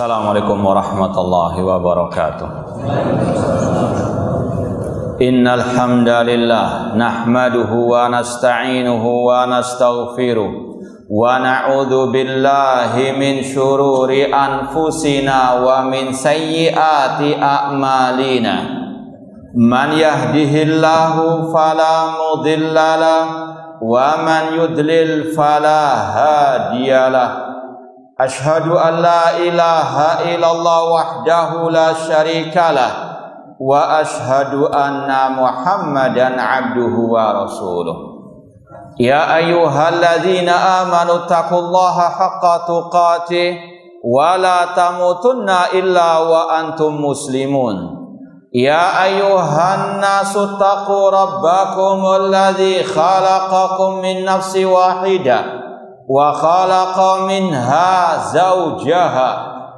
Assalamualaikum warahmatullahi wabarakatuh. Innal hamdalillah nahmaduhu wa nasta'inuhu wa nastaghfiruh wa na'udzu billahi min syururi anfusina wa min sayyiati a'malina. Man yahdihillahu fala mudhillalah wa man yudlil fala hadiyalah. Ashhadu an la ilaha illallah wahdahu la syarikalah wa ashhadu anna Muhammadan abduhu wa rasuluh. Ya ayyuhalladzina amanu taqullaha haqqa tuqatih wa la tamutunna illa wa antum muslimun. Ya ayyuhan nasu taqu rabbakumul ladzi khalaqakum min nafsin wahidah wa khalaqa minha zawjaha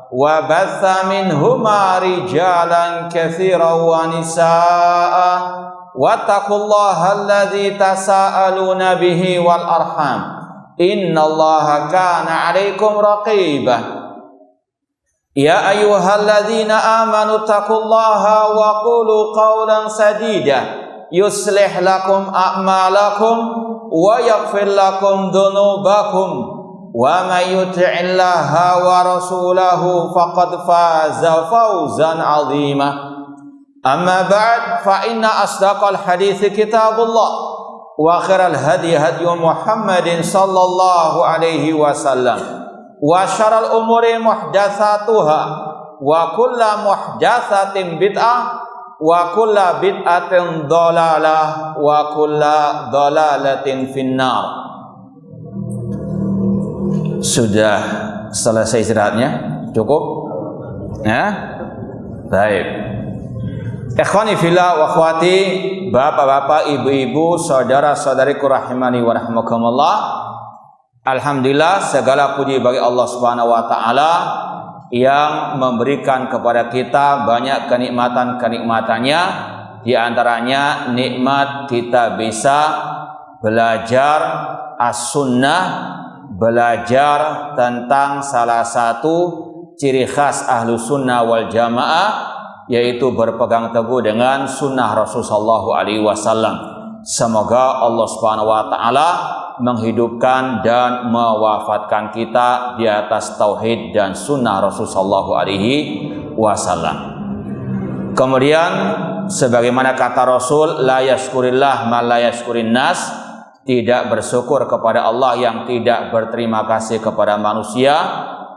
wa batha minhuma rijalan katsiran wa nisaa'a wattaqullaha alladzi tasaaluna bihi wal arham innallaha kana 'alaikum raqiba. Ya ayyuhalladzina amanu taqullaha wa qulu qawlan sadida yuslih lakum a'malakum wa yaghfir lakum dhunubakum wa may yuti'illaha wa rasulahu faqad faza fawzan 'azima. Amma ba'd, fa inna asdaqal hadithi kitabullah wa khairal hadi hadyu Muhammadin sallallahu alaihi wasallam wa syarrul umuri muhdatsatuha wa kullu muhdatsatin bid'ah wa kulla bid'atin dhalalah wa kulla dhalalatin finnar. Sudah selesai istirahatnya? Cukup? Ya? Baik. Ikhwani fillah wa akhwati, bapak-bapak, ibu-ibu, saudara-saudariku rahimani wa rahimakumullah. Alhamdulillah, segala puji bagi Allah Subhanahu wa taala yang memberikan kepada kita banyak kenikmatan-kenikmatannya. Di antaranya nikmat kita bisa belajar as-sunnah, belajar tentang salah satu ciri khas ahlu sunnah wal jamaah, yaitu berpegang teguh dengan sunnah Rasulullah SAW. Semoga Allah Subhanahu wa taala menghidupkan dan mewafatkan kita di atas tauhid dan sunnah Rasulullah SAW. Kemudian sebagaimana kata Rasul, la yashkurillah ma la yashkurin nas, tidak bersyukur kepada Allah yang tidak berterima kasih kepada manusia.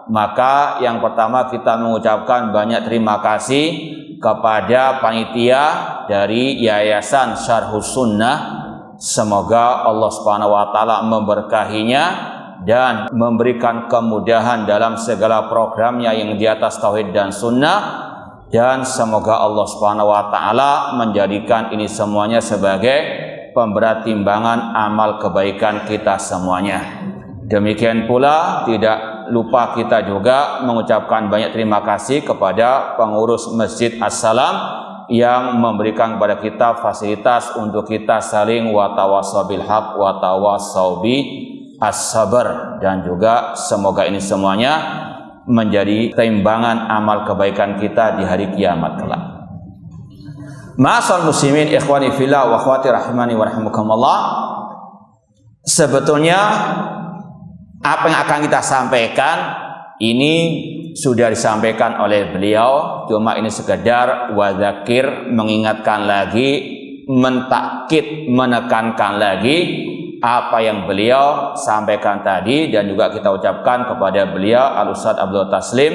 Maka yang pertama kita mengucapkan banyak terima kasih kepada panitia dari Yayasan Syarhus Sunnah. Semoga Allah Subhanahu wa taala memberkahinya dan memberikan kemudahan dalam segala programnya yang di atas tauhid dan sunnah, dan semoga Allah Subhanahu wa taala menjadikan ini semuanya sebagai pemberat timbangan amal kebaikan kita semuanya. Demikian pula tidak lupa kita juga mengucapkan banyak terima kasih kepada pengurus Masjid As-Salam yang memberikan kepada kita fasilitas untuk kita saling watawassaw bil haq watawassaw bi as-sabr, dan juga semoga ini semuanya menjadi timbangan amal kebaikan kita di hari kiamat kelak. Ma'asal muslimin ikhwani fillah wa akhwati rahimani wa rahimakumullah. Sebetulnya apa yang akan kita sampaikan ini sudah disampaikan oleh beliau, cuma ini sekedar wadzakir, mengingatkan lagi, mentakkid, menekankan lagi apa yang beliau sampaikan tadi, dan juga kita ucapkan kepada beliau Al-Ustadz Abdul Taslim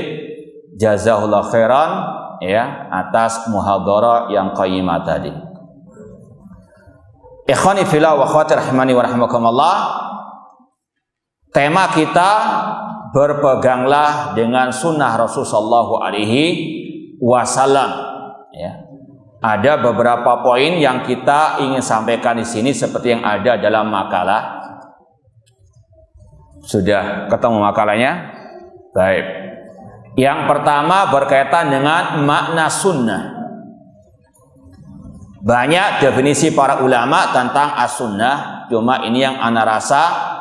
jazahullah khairan ya atas muhadharah yang qayyimah tadi. Ikhwani fillah wa akhwati rahimani wa rahimakumullah. Tema kita berpeganglah dengan sunnah Rasulullah SAW. Ya. Ada beberapa poin yang kita ingin sampaikan di sini seperti yang ada dalam makalah. Sudah ketemu makalahnya? Baik. Yang pertama berkaitan dengan makna sunnah. Banyak definisi para ulama tentang as-sunnah, cuma ini yang ana rasa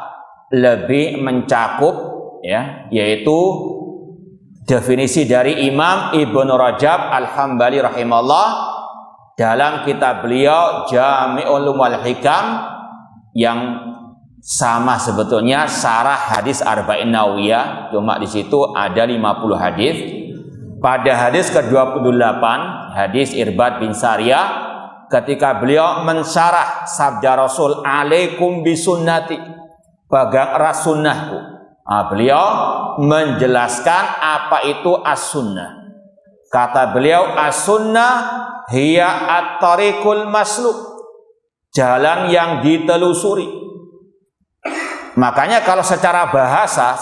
lebih mencakup, ya, yaitu definisi dari Imam Ibnu Rajab Al-Hambali rahimahullah dalam kitab beliau Jami'ul Ulum wal Hikam, yang sama sebetulnya sarah hadis Arba'in Nawawiyah, cuma di situ ada 50 hadis. Pada hadis ke-28, hadis Irbad bin Sariyah, ketika beliau mensyarah sabda Rasul, alaikum bisunnati, pegang erat sunnahku. Beliau menjelaskan apa itu as-sunnah. Kata beliau, as-sunnah hiya at-tariqul masluk, jalan yang ditelusuri. Makanya kalau secara bahasa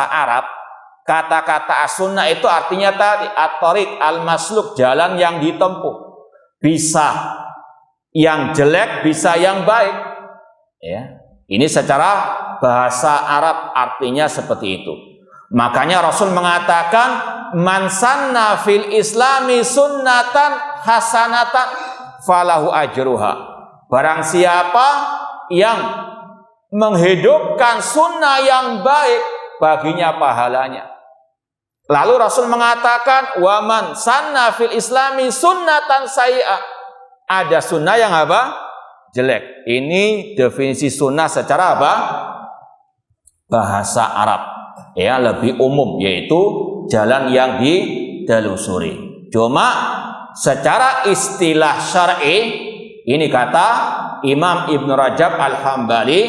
Arab, kata-kata as-sunnah itu artinya tadi at-tariq al-masluk, jalan yang ditempuh. Bisa yang jelek, bisa yang baik. Ya. Ini secara bahasa Arab artinya seperti itu. Makanya Rasul mengatakan, man sanna fil islami sunnatan hasanatan falahu ajruha. Barang siapa yang menghidupkan sunnah yang baik, baginya pahalanya. Lalu Rasul mengatakan, waman sanna fil islami sunnatan sayyi'ah, ada sunnah yang apa? Jelek. Ini definisi sunnah secara apa? Bahasa Arab, ya, lebih umum, yaitu jalan yang ditelusuri. Cuma secara istilah syar'i, ini kata Imam Ibnu Rajab Al-Hambali,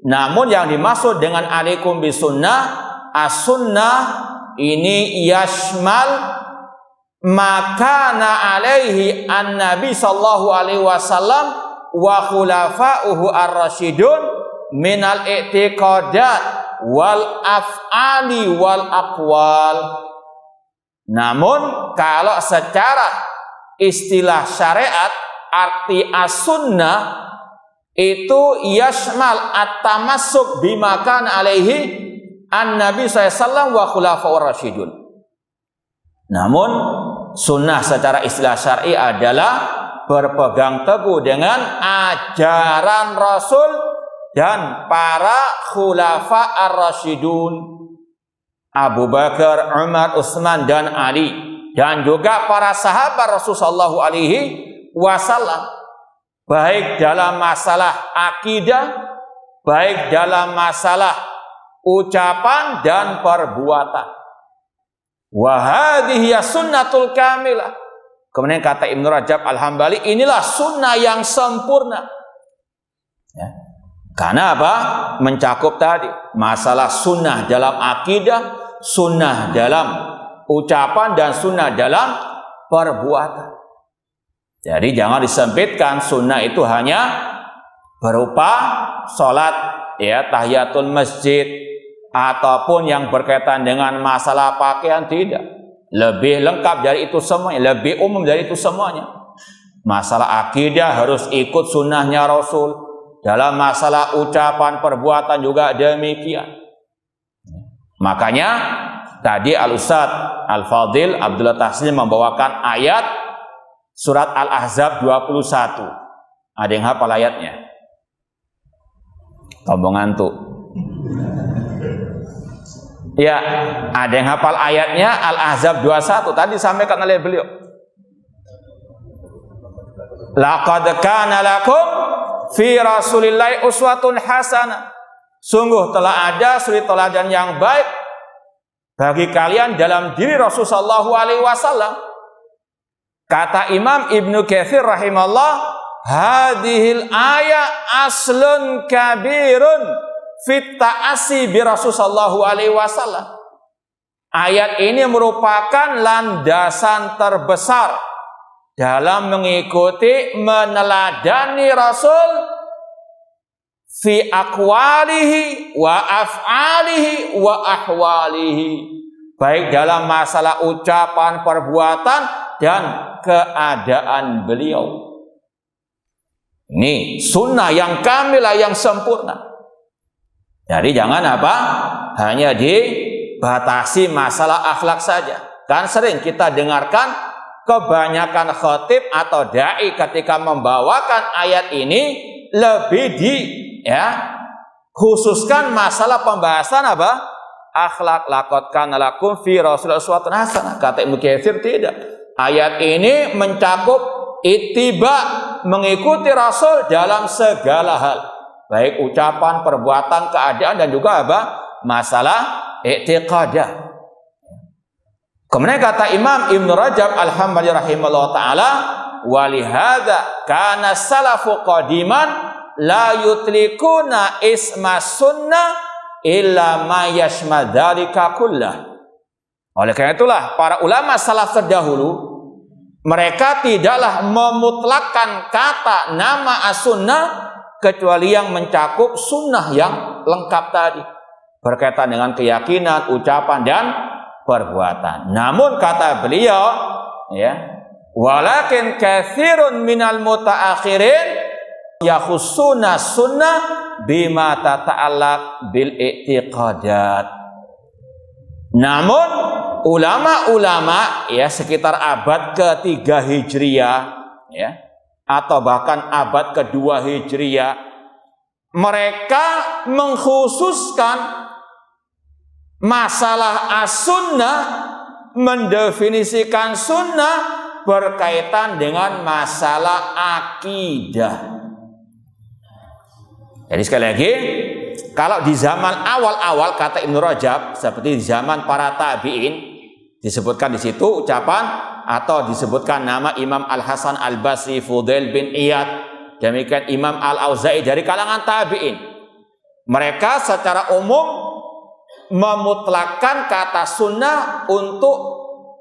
namun yang dimaksud dengan alaikum bisunnah, as-sunnah ini yashmal makana alaihi an-nabi sallallahu alaihi wasallam wa khulafa'uhu ar-rasyidun minal i'tiqadat wal af'ali wal aqwal. Namun kalau secara istilah syariat, arti as-sunnah itu yashmal at-tamassuk bima kana alaihi an-nabi sallallahu wa khulafa'ur rasyidun. Namun sunnah secara istilah syar'i adalah berpegang teguh dengan ajaran Rasul dan para khulafa ar-rasyidun, Abu Bakar, Umar, Utsman dan Ali, dan juga para sahabat Rasulullah sallallahu alaihi wasallam, baik dalam masalah akidah, baik dalam masalah ucapan dan perbuatan. Wa hadhihi sunnatul kamilah. Kemudian kata Ibnu Rajab Al-Hambali, inilah sunnah yang sempurna. Ya. Karena apa? Mencakup tadi masalah sunnah dalam akidah, sunnah dalam ucapan, dan sunnah dalam perbuatan. Jadi jangan disempitkan, sunnah itu hanya berupa sholat, ya, tahiyatul masjid, ataupun yang berkaitan dengan masalah pakaian, tidak. Lebih lengkap dari itu semuanya, lebih umum dari itu semuanya. Masalah akidah harus ikut sunnahnya Rasul. Dalam masalah ucapan, perbuatan juga demikian. Makanya tadi Al-Ustadz Al-Fadil Abdullah Taslim membawakan ayat surat Al-Ahzab 21. Ada yang hafal ayatnya? Tombong ngantuk. Ya, ada yang hafal ayatnya Al-Ahzab 21. Tadi disampaikan oleh beliau. Laqad kana lakum fi Rasulillahi uswatun hasanah. Sungguh telah ada suri teladan yang baik bagi kalian dalam diri Rasulullah sallallahu alaihi wasallam. Kata Imam Ibnu Katsir rahimahullah, hadhil ayat aslun kabirun fit ta'assi bi Rasul sallallahu alaihi wasallam. Ayat ini merupakan landasan terbesar dalam mengikuti, meneladani Rasul fi aqwalihi wa af'alihi wa ahwalihi, baik dalam masalah ucapan, perbuatan, dan keadaan beliau. Ini sunnah yang kamilah, yang sempurna. Jadi jangan apa? Hanya dibatasi masalah akhlak saja. Kan sering kita dengarkan kebanyakan khatib atau dai ketika membawakan ayat ini lebih khususkan masalah pembahasan apa? akhlak, laqad kana lakum fi Rasulillah uswatun hasanah. Kata Ibnu Katsir tidak. Ayat ini mencakup ittiba, mengikuti Rasul dalam segala hal, baik ucapan, perbuatan, keadaan, dan juga apa? Masalah i'tiqadah. Kemudian kata Imam Ibnu Rajab Al-Hambali rahimahullah taala, walihada kana salafu qadiman la yutlikuna isma sunnah illa ma yashma dzalika kullah. Oleh karena itulah para ulama salaf terdahulu mereka tidaklah memutlakkan kata nama as-sunnah kecuali yang mencakup sunnah yang lengkap tadi, berkaitan dengan keyakinan, ucapan, dan perbuatan. Namun kata beliau, ya, walakin katsirun minal mutaakhirin yakhussuna sunnah bima tata'allaq bil i'tiqadat. Namun ulama-ulama ya sekitar abad ketiga Hijriah ya atau bahkan abad kedua Hijriah, mereka mengkhususkan masalah as-sunnah, mendefinisikan sunnah berkaitan dengan masalah akidah. Jadi sekali lagi, kalau di zaman awal-awal kata Ibnu Rajab, seperti di zaman para tabi'in, disebutkan di situ ucapan atau disebutkan nama Imam Al-Hasan Al-Basri, Fudail bin Iyad, demikian Imam Al-Auza'i dari kalangan tabi'in. Mereka secara umum memutlakkan kata sunnah untuk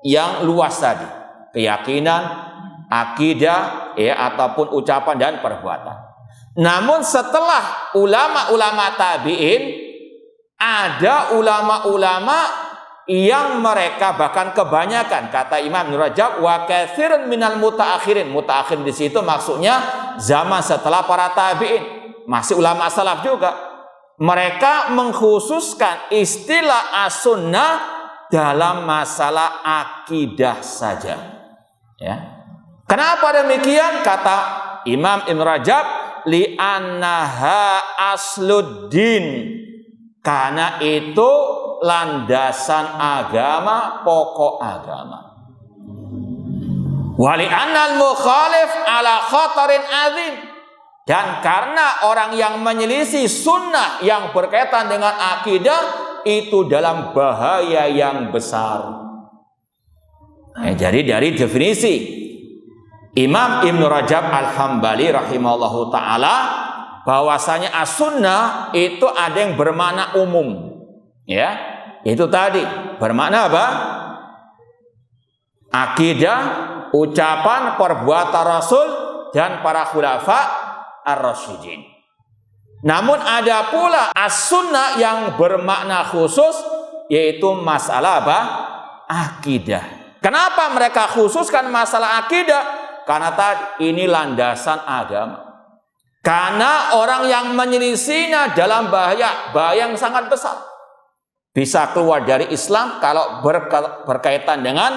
yang luas tadi, keyakinan, akidah, ya, ataupun ucapan dan perbuatan. Namun setelah ulama-ulama tabi'in, ada ulama-ulama yang mereka bahkan kebanyakan, kata Imam Ibnu Rajab, wa katsirun minal mutaakhirin. Mutaakhirin di situ maksudnya zaman setelah para tabi'in, masih ulama salaf juga. Mereka mengkhususkan istilah as-sunnah dalam masalah akidah saja. Ya. Kenapa demikian? Kata Imam Ibnu Rajab, li'annaha asluddin, karena itu landasan agama, pokok agama. Wa li'annal mukhalif ala khatarin azim, dan karena orang yang menyelisih sunnah yang berkaitan dengan akidah itu dalam bahaya yang besar. Jadi dari definisi Imam Ibnu Rajab Al-Hambali rahimahullahu ta'ala, bahwasanya as-sunnah itu ada yang bermakna umum, ya, itu tadi bermakna apa? Akidah, ucapan, perbuatan Rasul dan para khulafa ar-rasyidin. Namun ada pula as-sunnah yang bermakna khusus, yaitu masalah apa? Akidah. Kenapa mereka khususkan masalah akidah? Karena tadi ini landasan agama. Karena orang yang menyelisihinya dalam bahaya yang sangat besar. Bisa keluar dari Islam kalau berkaitan dengan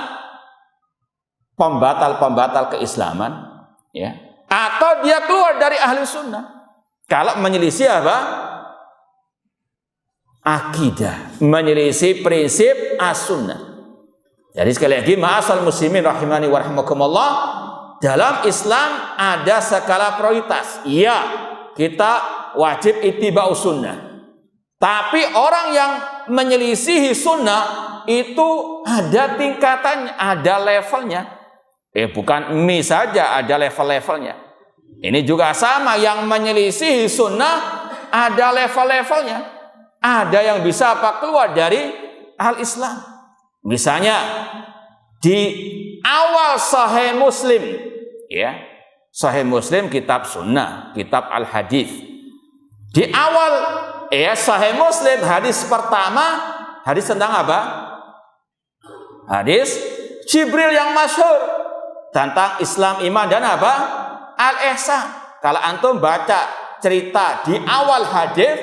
pembatal-pembatal keislaman, ya. Atau dia keluar dari ahli sunnah kalau menyelisih apa? Akidah, menyelisih prinsip as-sunnah. Jadi sekali lagi, ma'asal muslimin rahimani wa rahimakumullah, dalam Islam ada skala prioritas. Iya, kita wajib ittiba'us sunnah. Tapi orang yang menyelisihi sunnah itu ada tingkatannya, ada levelnya. Bukan mie saja, ada level-levelnya. Ini juga sama, yang menyelisihi sunnah ada level-levelnya. Ada yang bisa apa? Keluar dari al-Islam. Misalnya di awal Sahih Muslim, ya, Sahih Muslim kitab sunnah, kitab al-hadis. Di awal ya Sahih Muslim, hadis pertama, hadis tentang apa? Hadis Jibril yang masyhur tentang Islam, iman, dan apa? Al-ihsan. Kalau antum baca cerita di awal hadis,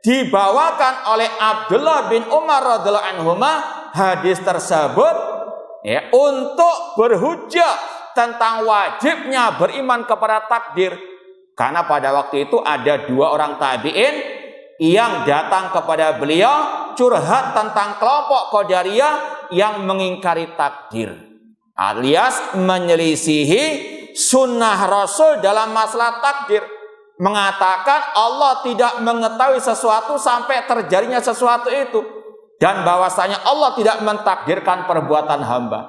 dibawakan oleh Abdullah bin Umar radhiyallahu anhuma, hadis tersebut ya untuk berhujjah tentang wajibnya beriman kepada takdir. Karena pada waktu itu ada dua orang tabi'in yang datang kepada beliau curhat tentang kelompok Qadariyah yang mengingkari takdir, alias menyelisihi sunnah Rasul dalam masalah takdir, mengatakan Allah tidak mengetahui sesuatu sampai terjadinya sesuatu itu, dan bahwasanya Allah tidak mentakdirkan perbuatan hamba.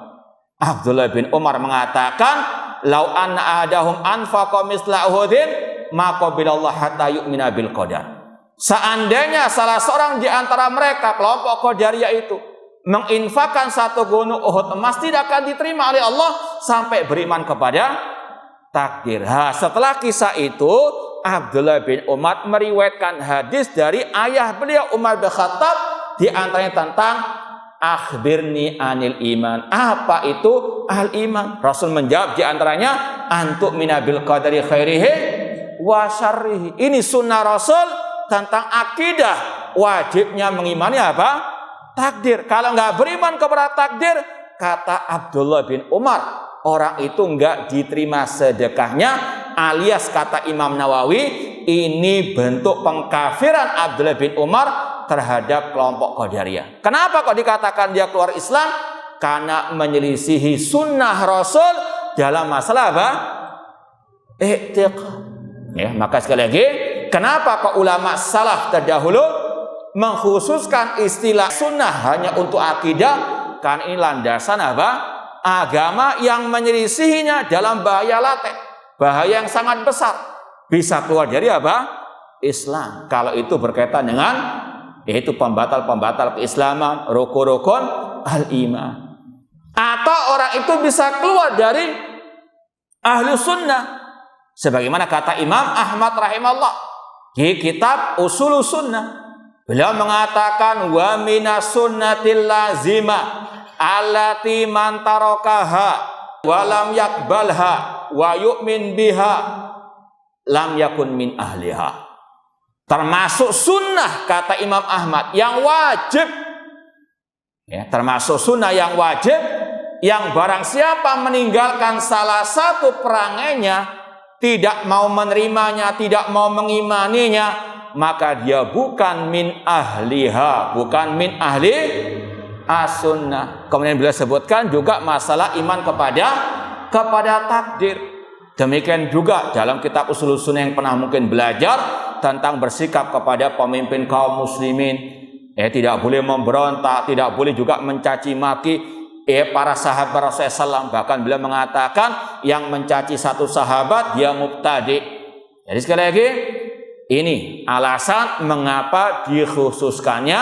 Abdullah bin Umar mengatakan, "Lau anna ahadahum anfaqa misla Uhudin, ma qabilallah hatta yu'mina bil qadar." Seandainya salah seorang di antara mereka, kelompok Qadariyah itu, menginfakkan satu gunung Uhud emas, tidak akan diterima oleh Allah sampai beriman kepada takdir. Setelah kisah itu, Abdullah bin Umar meriwayatkan hadis dari ayah beliau Umar bin Khattab, di antaranya tentang akhbirni anil iman. Apa itu al iman? Rasul menjawab di antaranya antuk minabil qadari khairihi wa syarrihi. Ini sunnah Rasul tentang akidah, wajibnya mengimani apa? Takdir. Kalau nggak beriman kepada takdir, kata Abdullah bin Umar, orang itu nggak diterima sedekahnya, alias kata Imam Nawawi, ini bentuk pengkafiran Abdullah bin Umar terhadap kelompok Qadariyah. Kenapa kok dikatakan dia keluar Islam? Karena menyelisihi sunnah Rasul dalam masalah apa? I'tiqad. Ya, maka sekali lagi, kenapa kok ulama salaf terdahulu mengkhususkan istilah sunnah hanya untuk akidah? Karena ini landasan apa? Agama yang menyelisihinya dalam bahaya laten, bahaya yang sangat besar, bisa keluar dari apa? Islam. Kalau itu berkaitan dengan yaitu pembatal-pembatal keislaman, rukun-rukun al-iman. Atau orang itu bisa keluar dari ahlu sunnah, sebagaimana kata Imam Ahmad rahimahullah di kitab Usul Sunnah, beliau mengatakan wa minas sunnatil lazimah allati man tarakaha wa lam yakbalha wa yu'min biha lam yakun min ahliha. Termasuk sunnah, kata Imam Ahmad, yang wajib, ya, termasuk sunnah yang wajib, yang barang siapa meninggalkan salah satu perangainya, tidak mau menerimanya, tidak mau mengimaninya, maka dia bukan min ahliha, bukan min ahli as-sunnah. Kemudian beliau sebutkan juga masalah iman kepada takdir. Demikian juga dalam kitab Usul Sunnah yang pernah mungkin belajar tentang bersikap kepada pemimpin kaum muslimin, tidak boleh memberontak, tidak boleh juga mencaci maki para sahabat Rasulullah SAW. Bahkan beliau mengatakan yang mencaci satu sahabat dia mubtadi. Jadi sekali lagi, ini alasan mengapa dikhususkannya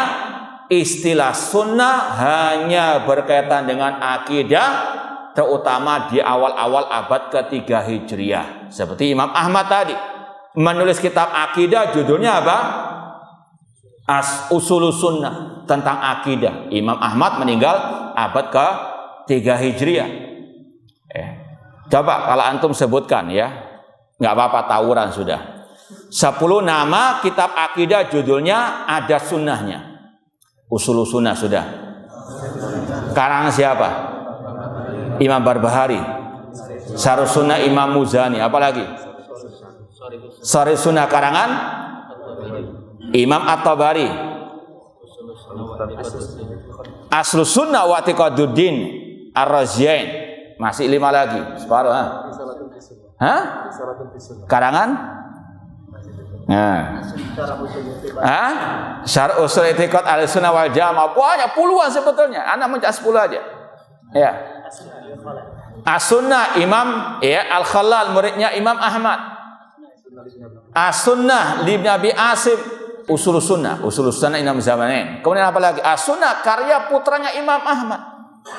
istilah sunnah hanya berkaitan dengan akidah, terutama di awal-awal abad ketiga Hijriah. Seperti Imam Ahmad tadi menulis kitab akidah, judulnya apa? Usul Sunnah, tentang akidah. Imam Ahmad meninggal abad ke-3 Hijriah. Coba kalau antum sebutkan ya, nggak apa-apa, tawuran sudah. 10 nama kitab akidah judulnya ada sunnahnya. Usul Sunnah sudah. Karangan siapa? Imam Barbahari. Syarh Sunnah Imam Muzani. Apalagi? Syarh Sunnah karangan Imam At-Tabari. Aslus Sunnah wa I'tiqaduddin Ar-Raziyain. Masih 5 lagi, separuh. Karangan? Syarh Usul I'tiqad Ahlussunnah wal Jamaah. Banyak, puluhan sebetulnya. Anda mencari 10 aja. Ya. As-Sunnah Imam Al-Khalal, muridnya Imam Ahmad. As-Sunnah Ibn Abi Asim, Usul Sunnah Imam Zamanin. Kemudian apa lagi? As-Sunnah karya putranya Imam Ahmad.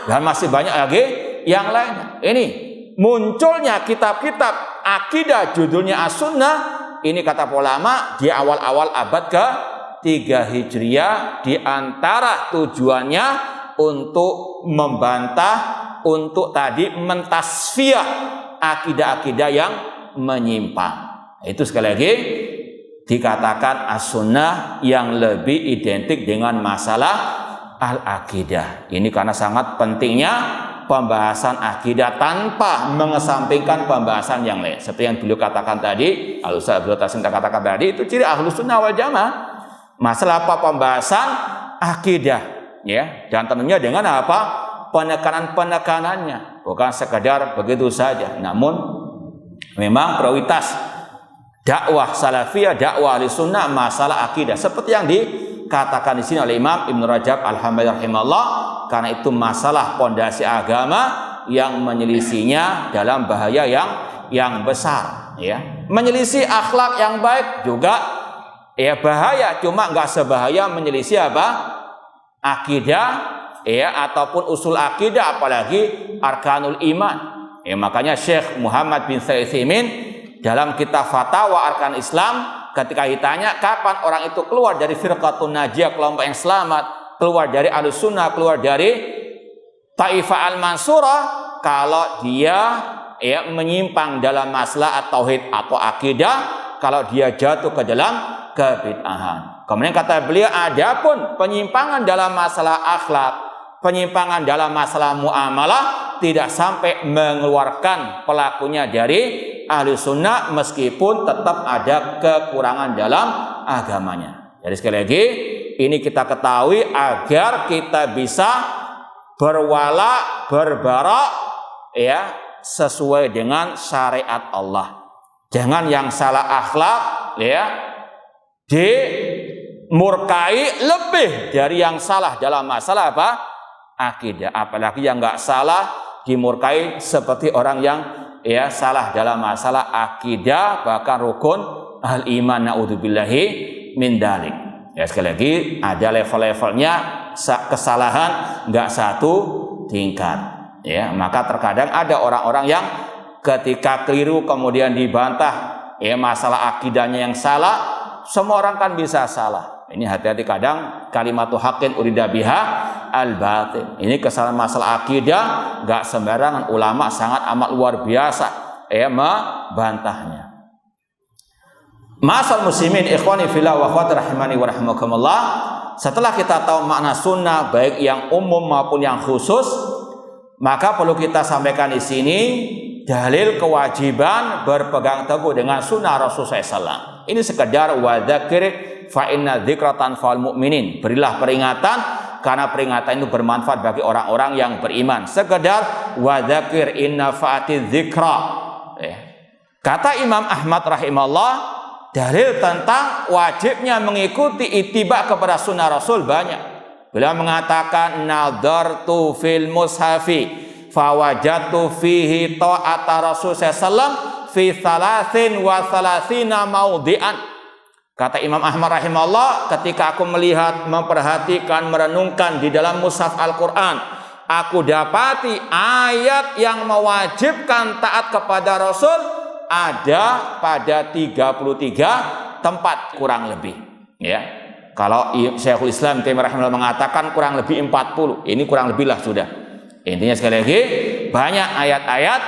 Dan masih banyak lagi yang lainnya. Ini munculnya kitab-kitab akidah judulnya As-Sunnah, ini kata ulama di awal-awal abad ke-3 Hijriah, di antara tujuannya untuk membantah, untuk tadi mentasfiyah akidah-akidah yang menyimpang. Itu sekali lagi dikatakan as-sunnah yang lebih identik dengan masalah al-akidah. Ini karena sangat pentingnya pembahasan akidah tanpa mengesampingkan pembahasan yang lain. Seperti yang beliau katakan tadi, Al-Ustaz Abdul Tasim katakan tadi, itu ciri Ahlus Sunnah wal Jamaah. Masalah apa? Pembahasan akidah, ya. Dan tentunya dengan apa? Penekanan-penekanannya, bukan sekedar begitu saja. Namun memang prioritas dakwah salafiyah, dakwah ahlussunnah masalah akidah, seperti yang dikatakan di sini oleh Imam Ibnu Rajab Al-Hambali rahimahullah, karena itu masalah pondasi agama yang menyelisihinya dalam bahaya yang besar, ya. Menyelisih akhlak yang baik juga ya bahaya, cuma nggak sebahaya menyelisih apa? Akidah, ya, ataupun usul akidah, apalagi arkanul iman. Ya, makanya Syekh Muhammad bin Shalih Al-Utsaimin dalam kitab Fatawa Arkan Islam, ketika ditanya kapan orang itu keluar dari firqatun najiyah, kelompok yang selamat, keluar dari Ahlussunnah, keluar dari Taifah Al-Mansurah, kalau dia ya menyimpang dalam masalah tauhid atau akidah, kalau dia jatuh ke dalam kebid'ahan. Kemudian kata beliau, adapun penyimpangan dalam masalah akhlak, penyimpangan dalam masalah muamalah tidak sampai mengeluarkan pelakunya dari Ahlussunnah meskipun tetap ada kekurangan dalam agamanya. Jadi sekali lagi ini kita ketahui agar kita bisa berwala berbara ya sesuai dengan syariat Allah. Jangan yang salah akhlak ya dimurkai lebih dari yang salah dalam masalah apa? Akidah. Apalagi yang nggak salah dimurkai seperti orang yang ya salah dalam masalah akidah, bahkan rukun al-iman, naudzubillahi min dzalik. Ya sekali lagi ada level-levelnya, kesalahan nggak satu tingkat. Ya, maka terkadang ada orang-orang yang ketika keliru kemudian dibantah ya masalah akidahnya yang salah. Semua orang kan bisa salah. Ini hati-hati, kadang kalimatu haqqin urida biha al-batil. Ini kesalahan masalah akidah, enggak sembarangan, ulama sangat amat luar biasa ya membantahnya. Ma'asal muslimin ikhwani fillah wa akhwati rahimani wa rahimakumullah. Setelah kita tahu makna sunnah baik yang umum maupun yang khusus, maka perlu kita sampaikan di sini dalil kewajiban berpegang teguh dengan sunnah Rasulullah SAW. Ini sekedar wadzakir fa inna dzikra tanfa'ul mu'minin. Berilah peringatan karena peringatan itu bermanfaat bagi orang-orang yang beriman. Sekedar wadzakir inna fa'atiz dzikra. Kata Imam Ahmad rahimahullah, dalil tentang wajibnya mengikuti ittiba kepada sunnah Rasul banyak. Beliau mengatakan nadartu fil mushafi fawajatu fihi ta'ata Rasul sallallahu fi 33 maudhi'an. Kata Imam Ahmad rahimahullah, ketika aku melihat, memperhatikan, merenungkan di dalam mushaf Al-Qur'an, aku dapati ayat yang mewajibkan taat kepada Rasul ada pada 33 tempat kurang lebih, ya. Kalau Syekhul Islam Taimiyah rahimahullah mengatakan kurang lebih 40, ini kurang lebih lah sudah. Intinya sekali lagi banyak ayat-ayat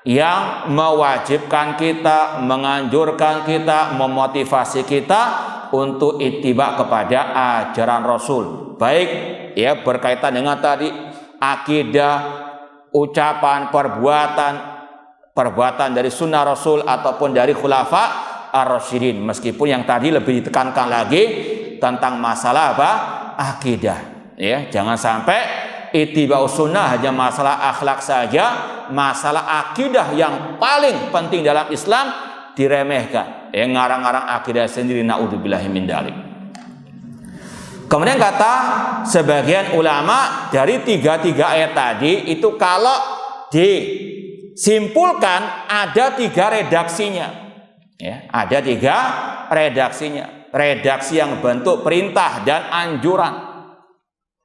yang mewajibkan kita, menganjurkan kita, memotivasi kita untuk ittiba kepada ajaran Rasul. Baik ya berkaitan dengan tadi akidah, ucapan, perbuatan dari sunnah Rasul ataupun dari khulafa ar-rasyidin. Meskipun yang tadi lebih ditekankan lagi tentang masalah apa? Akidah. Ya, jangan sampai ittiba'us sunnah hanya masalah akhlak saja, masalah akidah yang paling penting dalam Islam diremehkan. Ngarang-ngarang akidah sendiri, naudzubillahi min dzalik. Kemudian kata sebagian ulama dari tiga ayat tadi itu kalau disimpulkan ada 3 redaksinya. Ya, ada 3 redaksinya. Redaksi yang bentuk perintah dan anjuran.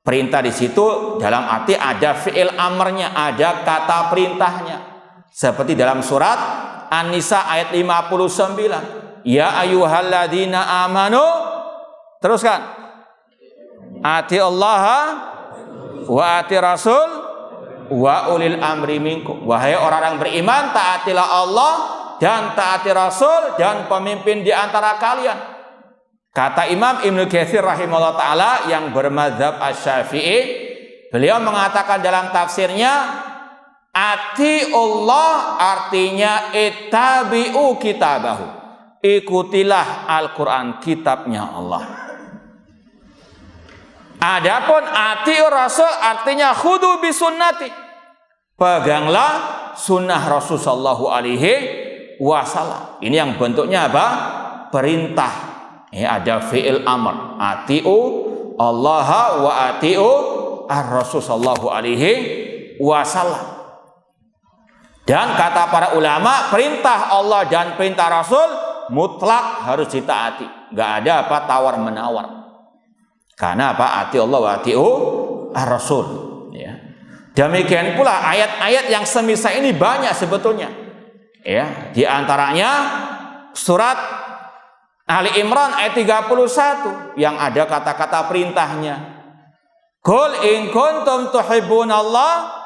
Perintah di situ dalam arti ada fi'il amrnya, ada kata perintahnya. Seperti dalam surat An-Nisa ayat 59. Ya ayyuhalladzina amanu, teruskan. Ati Allah wa ati Rasul wa ulil amri minkum. Wahai orang-orang beriman, taatilah Allah dan taati Rasul dan pemimpin di antara kalian. Kata Imam Ibnu Katsir rahimahullah ta'ala yang bermadzhab Asy-Syafi'i, beliau mengatakan dalam tafsirnya, ati Allah artinya ittabi'u kitabahu. Ikutilah Al-Quran, kitabnya Allah. Adapun ati'ur rasul artinya khudu bi sunnati. Peganglah sunnah Rasul sallallahu alaihi wasallam. Ini yang bentuknya apa? Perintah. Ya, ada fi'il amr. Ati'u Allah wa ati'u ar-Rasul sallallahu alaihi wasallam. Dan kata para ulama, perintah Allah dan perintah Rasul mutlak harus ditaati. Enggak ada apa tawar-menawar. Karena apa? Ati Allah wa ati'u ar-Rasul. Ya. Demikian pula ayat-ayat yang semisal ini banyak sebetulnya. Ya, di antaranya surat Ali Imran ayat 31 yang ada kata-kata perintahnya. Qul in kuntum tuhibbunallah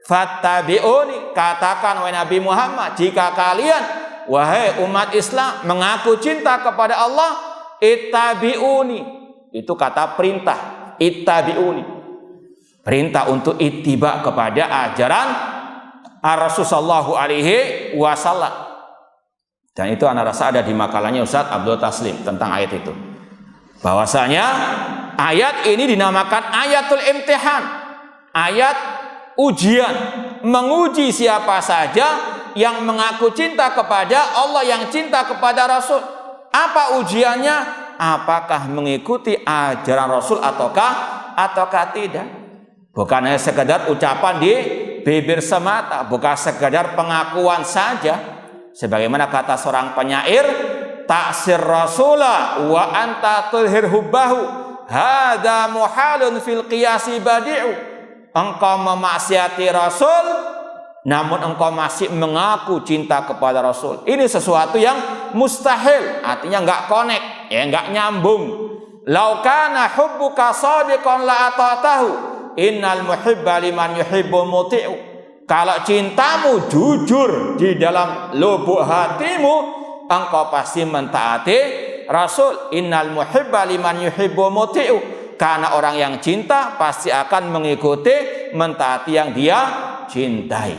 fattabi'uni. Katakan wahai Nabi Muhammad, jika kalian wahai umat Islam mengaku cinta kepada Allah, ittabi'uni. Itu kata perintah, ittabi'uni. Perintah untuk ittiba kepada ajaran Rasulullah sallallahu alaihi wasallam. Dan itu anak rasa ada di makalahnya Ustaz Abdul Taslim tentang ayat itu. Bahwasanya ayat ini dinamakan ayatul imtihan. Ayat ujian, menguji siapa saja yang mengaku cinta kepada Allah, yang cinta kepada Rasul. Apa ujiannya? Apakah mengikuti ajaran Rasul ataukah tidak? Bukan hanya sekedar ucapan di bibir semata, bukan sekedar pengakuan saja. Sebagaimana kata seorang penyair, taksir rasulah wa anta tulhir hubbahu hadza muhalun fil qiyasi badi'u. Engkau memaksiati Rasul namun engkau masih mengaku cinta kepada Rasul. Ini sesuatu yang mustahil, artinya enggak connect, ya enggak nyambung. Lau kana hubbuka shadiqan la atatahu innal muhibba liman yuhibbu muti'u. Kalau cintamu jujur di dalam lubuk hatimu, engkau pasti mentaati Rasul. Innal muhibba liman yuhibbu muti'u. Karena orang yang cinta pasti akan mengikuti, mentaati yang dia cintai.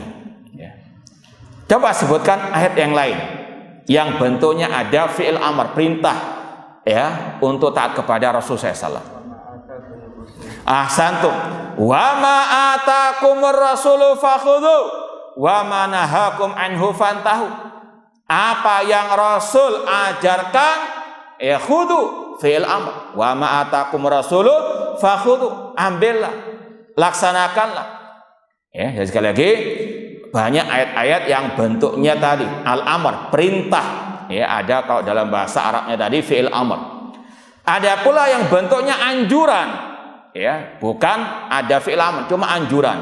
Ya. Coba sebutkan ayat yang lain yang bentuknya ada fi'il amr, perintah, ya, untuk taat kepada Rasul sallallahu. Ahsantum. Wa ma atakumur rasulu fakhudhu wa ma nahakum anhu fantahu. Apa yang Rasul ajarkan, ya khudu, fi'il amr. Wa ma atakumur rasulu fakhudhu, ambillah, laksanakanlah. Ya, jadi sekali lagi banyak ayat-ayat yang bentuknya tadi al-amr, perintah. Ya, ada kalau dalam bahasa Arabnya tadi fi'il amr. Ada pula yang bentuknya anjuran. Ya, bukan ada fi'il amr, cuma anjuran.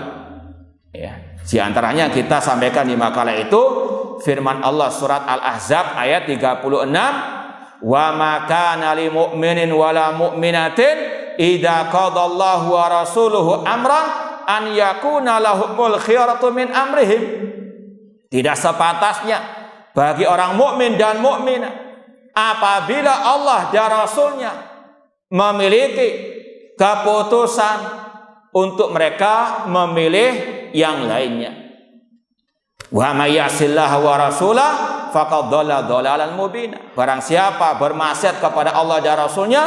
Ya, di antaranya kita sampaikan di makalah itu firman Allah surat Al-Ahzab ayat 36, wa ma kana lil mu'minin wala mu'minatin idza qadallahu wa rasuluhu amran an yakuna lahumul khiyaratu min amrihim. Tidak sepantasnya bagi orang mukmin dan mukminah apabila Allah dan Rasulnya memiliki keputusan untuk mereka memilih yang lainnya. Wa may ya'sillaha wa rasulah faqad dhalla dhalalan mubina. Barang siapa bermaksiat kepada Allah dan Rasulnya,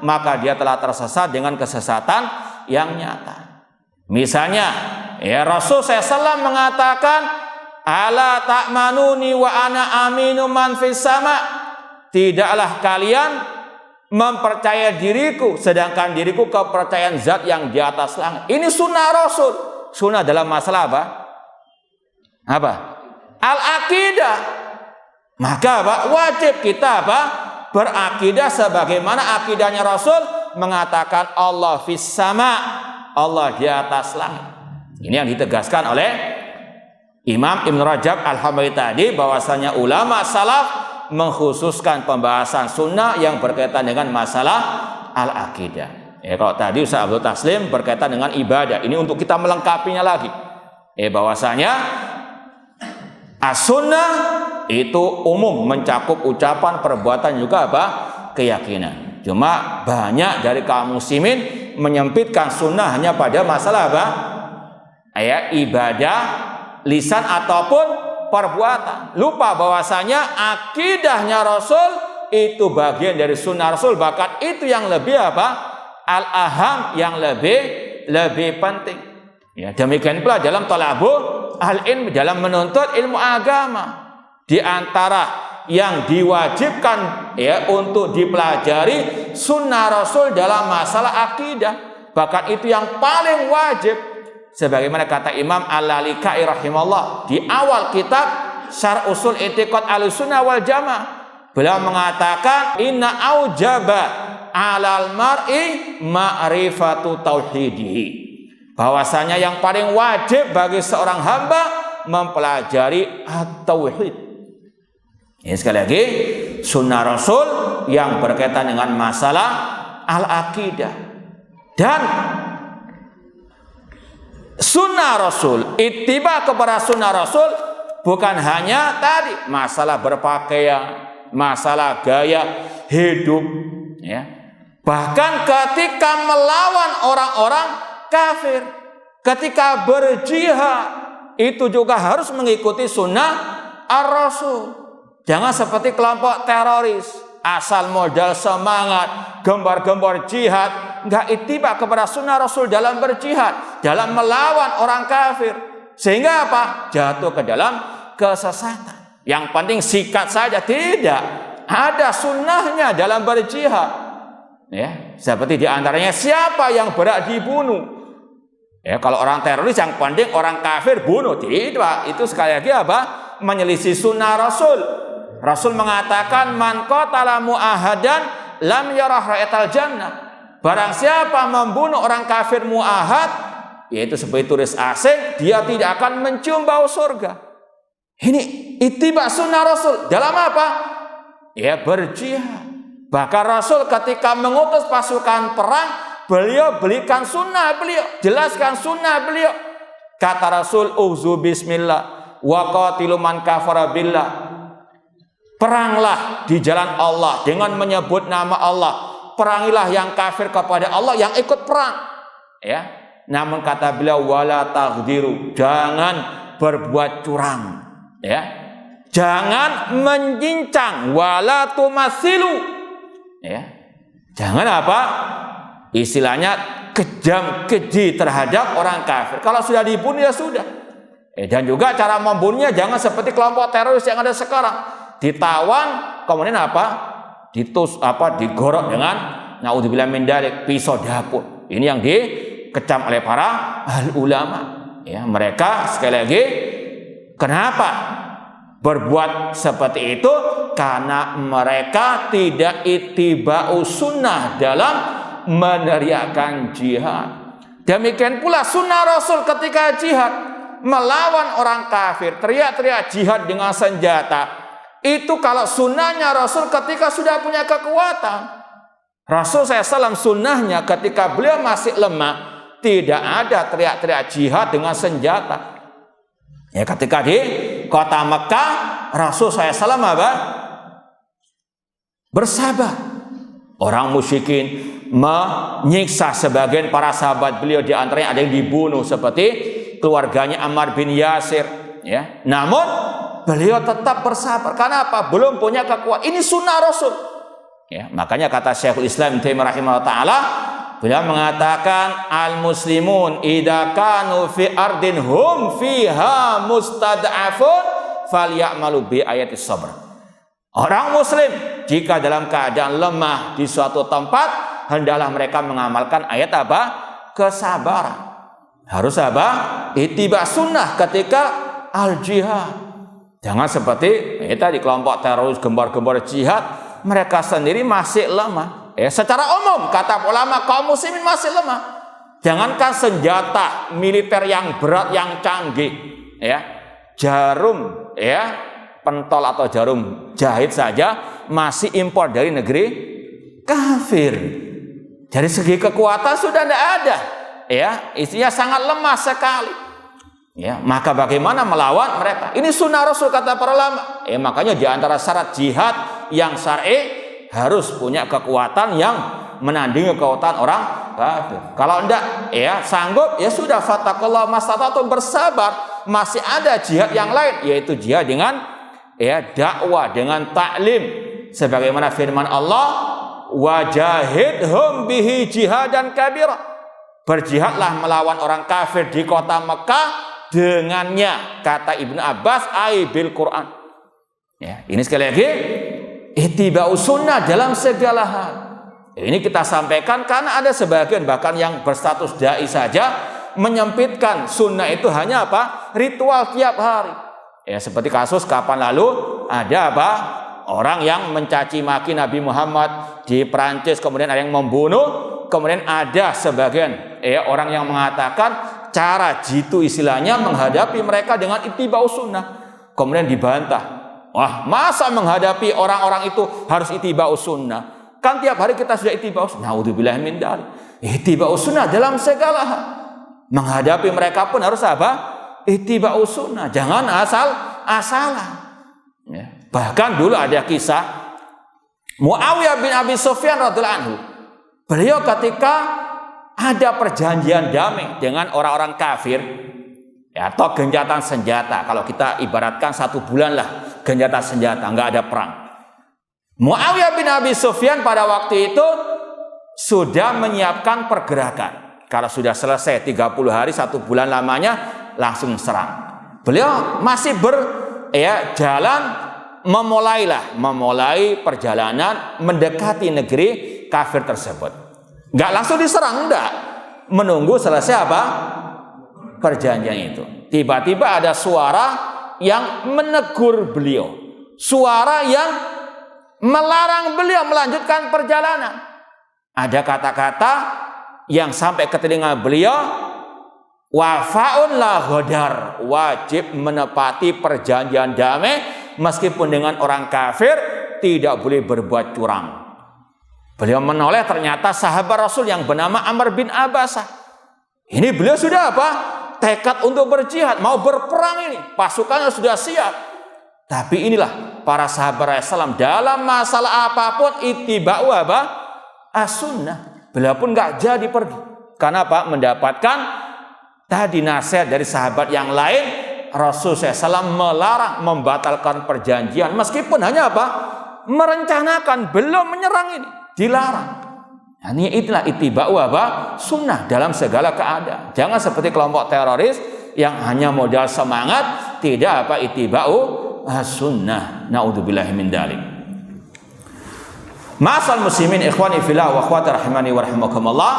maka dia telah tersesat dengan kesesatan yang nyata. Misalnya, ya Rasul SAW mengatakan, ala ta'manuni wa ana aminu man fis sama. Tidaklah kalian mempercaya diriku, sedangkan diriku kepercayaan zat yang di atas langit. Ini sunnah Rasul. Sunnah dalam masalah apa? Apa? Al-aqidah. Maka apa? Wajib kita apa? Berakidah sebagaimana akidahnya Rasul, mengatakan Allah fis sama, Allah di atas langit. Ini yang ditegaskan oleh Imam Ibn Rajab Al-Hambali tadi, bahwasanya ulama salaf mengkhususkan pembahasan sunnah yang berkaitan dengan masalah al-aqidah. Ya, kalau tadi Ustaz Abdul Taslim berkaitan dengan ibadah, ini untuk kita melengkapinya lagi. Bahwasanya as-sunnah itu umum, mencakup ucapan, perbuatan, juga apa? Keyakinan. Cuma banyak dari kaum muslimin menyempitkan sunnah hanya pada masalah apa? Ya, ibadah lisan ataupun perbuatan. Lupa bahwasanya akidahnya Rasul itu bagian dari sunnah Rasul, bahkan itu yang lebih apa? al-aham, yang lebih penting. Ya, demikian pula dalam talabul al-ilm, dalam menuntut ilmu agama. Di antara yang diwajibkan ya untuk dipelajari sunnah Rasul dalam masalah akidah. Bahkan itu yang paling wajib. Sebagaimana kata Imam Al-Lalikai rahimahullah di awal kitab Syarh Usul I'tiqad Ahlussunnah wal Jamaah, beliau mengatakan inna aujaba 'alal mar'i ma'rifatu tauhidihi, bahwasanya yang paling wajib bagi seorang hamba mempelajari at-tauhid. Ini sekali lagi sunnah Rasul yang berkaitan dengan masalah al-aqidah. Dan sunnah Rasul, ittiba kepada sunnah Rasul bukan hanya tadi masalah berpakaian, masalah gaya hidup, ya. Bahkan ketika melawan orang-orang kafir, ketika berjihad, itu juga harus mengikuti sunnah ar-Rasul. Jangan seperti kelompok teroris, asal modal semangat, gembar-gembar jihad, nggak ittiba kepada sunnah Rasul dalam berjihad, dalam melawan orang kafir. Sehingga apa? Jatuh ke dalam kesesatan. Yang penting sikat saja, tidak. Ada sunnahnya dalam berjihad. Ya, seperti diantaranya siapa yang berhak dibunuh. Ya, kalau orang teroris yang penting orang kafir bunuh, tidak. Itu sekali lagi apa? Menyelisih sunnah Rasul. Rasul mengatakan man qatala mu'ahadan lam yarah ra'yatal jannah. Barang siapa membunuh orang kafir mu'ahad, yaitu sebagai turis asing, dia tidak akan mencium bau surga. Ini ittiba sunnah Rasul dalam apa? Ya, berjihad. Bahkan Rasul ketika mengutus pasukan perang, beliau belikan sunnah beliau, jelaskan sunnah beliau. Kata Rasul, uzu bismillah wa qatilu man kafara billah. Peranglah di jalan Allah dengan menyebut nama Allah. Perangilah yang kafir kepada Allah, yang ikut perang. Ya. Namun kata beliau wala taghdiru, jangan berbuat curang. Ya. Jangan menyincang, wala tumatsilu. Ya. Jangan apa? Istilahnya kejam keji terhadap orang kafir. Kalau sudah dibunuh ya sudah. Dan juga cara membunuhnya jangan seperti kelompok teroris yang ada sekarang. Ditawan, kemudian apa? Digorok dengan naudzubillah min dzalik, pisau dapur. Ini yang dikecam oleh para ahli ulama. Ya, mereka sekali lagi kenapa berbuat seperti itu? Karena mereka tidak ittiba'u sunnah dalam meneriakkan jihad. Demikian pula sunnah Rasul ketika jihad melawan orang kafir, teriak-teriak jihad dengan senjata. Itu kalau sunnahnya Rasul ketika sudah punya kekuatan. Rasul SAW sunnahnya ketika beliau masih lemah, tidak ada teriak-teriak jihad dengan senjata. Ya, ketika di kota Mekah, Rasul SAW apa? Bersabar. Orang musyrikin menyiksa sebagian para sahabat beliau, di antaranya ada yang dibunuh seperti keluarganya Ammar bin Yasir. Ya, namun beliau tetap bersabar. Karena apa? Belum punya kekuatan. Ini sunnah Rasul. Ya, makanya kata Syekhul Islam Taimiyah rahimahullah taala, beliau mengatakan al-muslimun idza kanu fi ardin hum fiha mustad'afun falyamalu bi ayatis sabr. Orang muslim jika dalam keadaan lemah di suatu tempat, hendaklah mereka mengamalkan ayat apa? Kesabaran. Harus apa? Ittiba sunnah ketika al-jihad. Jangan seperti tadi kelompok teroris gembar-gembar jihad, mereka sendiri masih lemah. Secara umum kata ulama kaum muslimin masih lemah. Jangankan senjata militer yang berat yang canggih, ya, jarum, ya, pentol atau jarum jahit saja masih impor dari negeri kafir. Dari segi kekuatan sudah tidak ada, ya, isinya sangat lemah sekali. Ya, maka bagaimana melawan mereka? Ini sunnah Rasul kata para ulama. Makanya di antara syarat jihad yang syar'i harus punya kekuatan yang menandingi kekuatan orang kafir. Kalau enggak, ya sanggup, ya sudah fattaqullaha mastata'tum, bersabar. Masih ada jihad yang lain, yaitu jihad dengan dakwah, dengan taklim. Sebagaimana firman Allah, wajahidhum bihi jihadan kabira. Berjihadlah melawan orang kafir di kota Mekah dengannya, kata Ibnu Abbas, bil Quran. Ya, ini sekali lagi ittiba'us sunnah dalam segala hal. Ini kita sampaikan karena ada sebagian bahkan yang berstatus dai saja menyempitkan sunnah itu hanya apa? Ritual tiap hari. Ya, seperti kasus kapan lalu ada apa? Orang yang mencaci maki Nabi Muhammad di Perancis, kemudian ada yang membunuh, kemudian ada sebagian orang yang mengatakan cara jitu istilahnya menghadapi mereka dengan ittiba'us sunnah. Kemudian dibantah. Wah, masa menghadapi orang-orang itu harus ittiba'us sunnah? Kan tiap hari kita sudah ittiba'us sunnah. Naudzubillah min dzalik. Ittiba'us sunnah dalam segala hal. Menghadapi mereka pun harus apa? Ittiba'us sunnah. Jangan asal-asalan. Ya. Bahkan dulu ada kisah Muawiyah bin Abi Sufyan radhiyallahu anhu. Beliau ketika ada perjanjian damai dengan orang-orang kafir, ya, atau gencatan senjata. Kalau kita ibaratkan 1 bulan lah gencatan senjata, nggak ada perang. Muawiyah bin Abi Sufyan pada waktu itu sudah menyiapkan pergerakan. Kalau sudah selesai 30 hari 1 bulan lamanya langsung serang. Beliau masih jalan memulai perjalanan mendekati negeri kafir tersebut. Nggak langsung diserang, enggak. Menunggu selesai apa? Perjanjian itu. Tiba-tiba ada suara yang menegur beliau. Suara yang melarang beliau melanjutkan perjalanan. Ada kata-kata yang sampai ke telinga beliau, wafa'un la ghodar, wajib menepati perjanjian damai meskipun dengan orang kafir, tidak boleh berbuat curang. Beliau menoleh, ternyata sahabat Rasul yang bernama Amr bin Abbasah. Ini beliau sudah apa? Tekad untuk berjihad, mau berperang ini. Pasukannya sudah siap. Tapi inilah para sahabat Rasulullah dalam masalah apapun ittiba'u apa? As-sunnah. Beliau pun nggak jadi pergi. Karena apa? Mendapatkan tadi nasihat dari sahabat yang lain. Rasulullah SAW melarang membatalkan perjanjian. Meskipun hanya apa? Merencanakan, belum menyerang ini. Dilarang. Nah, ini itulah ittiba'u apa? Sunnah dalam segala keadaan. Jangan seperti kelompok teroris yang hanya modal semangat, tidak apa ittiba'u as-sunnah. Naudzubillahi min dzalik. Ma'asal muslimin ikhwani fillah wa akhwati rahimani wa rahimakumullah.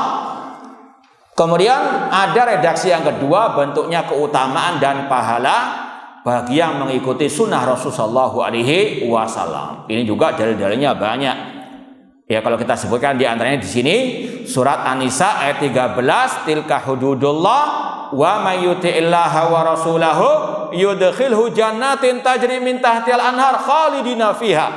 Kemudian ada redaksi yang kedua, bentuknya keutamaan dan pahala bagi yang mengikuti sunnah Rasulullah SAW. Ini juga dalil-dalilnya banyak. Ya, kalau kita sebutkan di antaranya di sini surat An-Nisa ayat 13, tilka hududullah wa may yuti'illaha wa rasulahu yudkhilhu jannatin tajri min tahtihal anhar khalidina fiha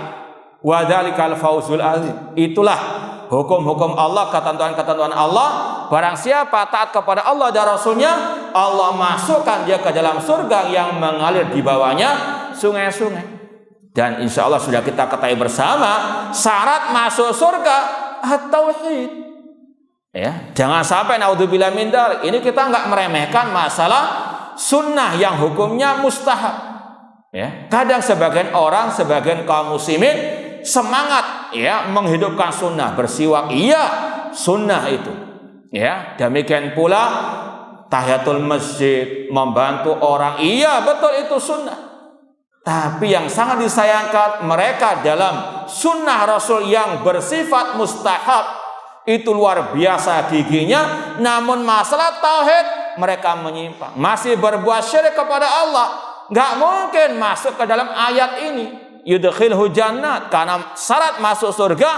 wa dzalikal fawzul azim. Itulah hukum-hukum Allah, ketentuan-ketentuan Allah. Barang siapa taat kepada Allah dan Rasulnya, Allah masukkan dia ke dalam surga yang mengalir di bawahnya sungai-sungai. Dan insya Allah sudah kita ketahui bersama syarat masuk surga at-tauhid. Ya, jangan sampai naudzubillah min dzalik. Ini kita nggak meremehkan masalah sunnah yang hukumnya mustahab. Ya, kadang sebagian orang, sebagian kaum muslimin semangat ya menghidupkan sunnah, bersiwak, iya sunnah itu. Ya, demikian pula tahiyatul masjid, membantu orang, iya betul itu sunnah. Tapi yang sangat disayangkan, mereka dalam sunnah Rasul yang bersifat mustahab itu luar biasa giginya, namun masalah tauhid mereka menyimpang, masih berbuat syirik kepada Allah. Nggak mungkin masuk ke dalam ayat ini yudkhilhu jannat, karena syarat masuk surga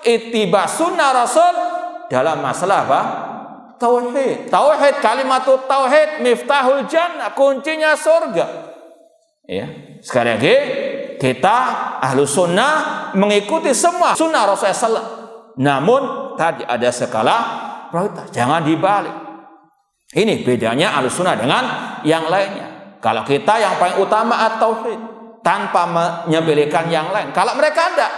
ittiba sunnah Rasul dalam masalah apa? Tauhid. Tauhid, kalimatut tauhid miftahul jannah, kuncinya surga. Ya, sekali lagi kita ahlu sunnah mengikuti semua sunnah Rasulullah SAW. Namun tadi ada skala prioritas, jangan dibalik. Ini bedanya ahlu sunnah dengan yang lainnya. Kalau kita yang paling utama at-tauhid tanpa menyepelekan yang lain. Kalau mereka tidak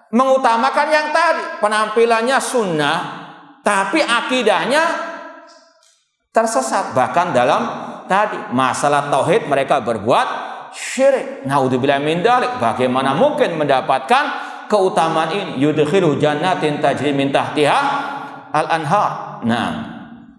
mengutamakan yang tadi, penampilannya sunnah tapi akidahnya tersesat. Bahkan dalam tadi masalah tauhid mereka berbuat syirik. Naudzubillah min dzalik. Bagaimana mungkin mendapatkan keutamaan ini? Yudkhiluhu jannatin tajri min tahtiha al-anhar. Nah,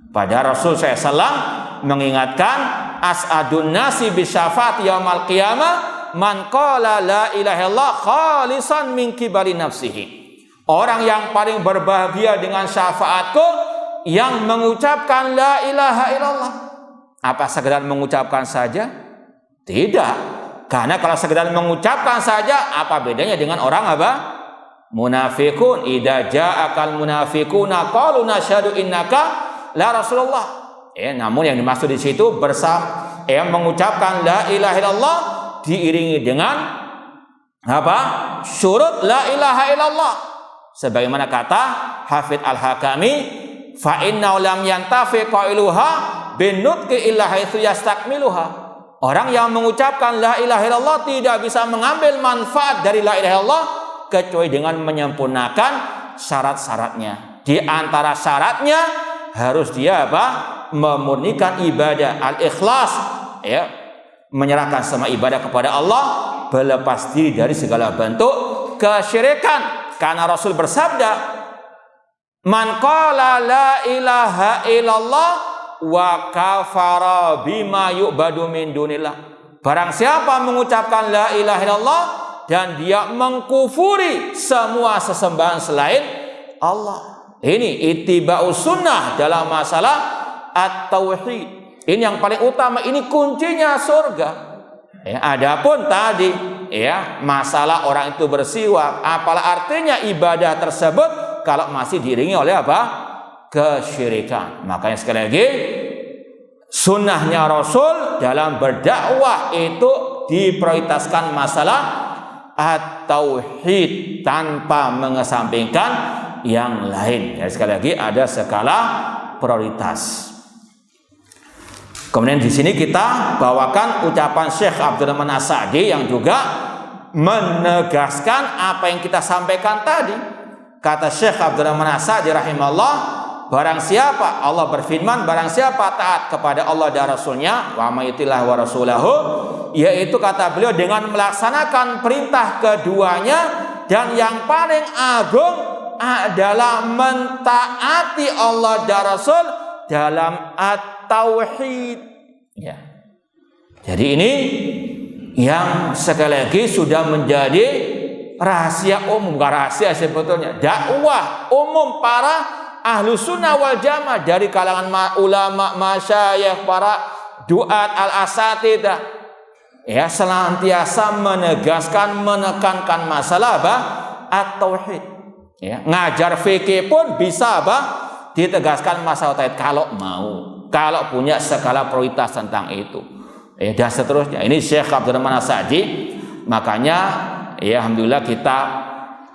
pada Rasul SAW mengingatkan as'adun nasi bisyafaati yaumal qiyamah man qala la ilaha illallah khalisan min kibari nafsihi. Orang yang paling berbahagia dengan syafaatku yang mengucapkan la ilaha illallah. Apa sekedar mengucapkan saja? Tidak. Karena kalau sekedar mengucapkan saja, apa bedanya dengan orang apa? Munafikun. Idza ja'akal munafiquna qalu nasyhadu innaka la Rasulullah. Namun yang dimaksud di situ bersama mengucapkan la ilaha illallah diiringi dengan apa? Syurut la ilaha illallah. Sebagaimana kata Hafidz Al-Hakami, fa inna lam yantafi qailuha binutqi illa haitsu yastakmiluha. Orang yang mengucapkan la ilaha illallah tidak bisa mengambil manfaat dari la ilaha illallah kecuali dengan menyempurnakan syarat-syaratnya. Di antara syaratnya harus dia apa? Memurnikan ibadah, al-ikhlas, menyerahkan semua ibadah kepada Allah, berlepas diri dari segala bentuk kesyirikan. Karena Rasul bersabda, man qala la ilaha illallah wa kafara bima yu'badu min dunillah. Barang siapa mengucapkan la ilaha illallah dan dia mengkufuri semua sesembahan selain Allah. Ini ittiba'us sunnah dalam masalah at-tauhid. Ini yang paling utama, ini kuncinya surga. Adapun tadi masalah orang itu bersiwak, apalah artinya ibadah tersebut kalau masih diiringi oleh apa? Kesyirikan. Makanya sekali lagi, sunnahnya Rasul dalam berdakwah itu diprioritaskan masalah at-tauhid tanpa mengesampingkan yang lain. Jadi sekali lagi ada skala prioritas. Kemudian di sini kita bawakan ucapan Syekh Abdurrahman As-Sa'di yang juga menegaskan apa yang kita sampaikan tadi. Kata Syekh Abdurrahman As-Sa'di rahimahullah, barang siapa, Allah berfirman, barang siapa taat kepada Allah dan Rasulnya, wa mayutillah wa rasulahu, yaitu kata beliau dengan melaksanakan perintah keduanya, dan yang paling agung adalah mentaati Allah dan Rasul dalam at-tauhid. Jadi ini yang sekali lagi sudah menjadi rahasia umum, bukan rahasia sebetulnya, dakwah umum para ahlu sunnah wal jamaah dari kalangan ulama, masyayikh, para duat al-asatidah, senantiasa menegaskan, menekankan masalah apa? At-tauhid. Ngajar fikih pun bisa apa? Ditegaskan masalah tauhid kalau mau, kalau punya skala prioritas tentang itu. Dan seterusnya. Ini Syekh Abdurrahman As-Sa'di. Makanya alhamdulillah kita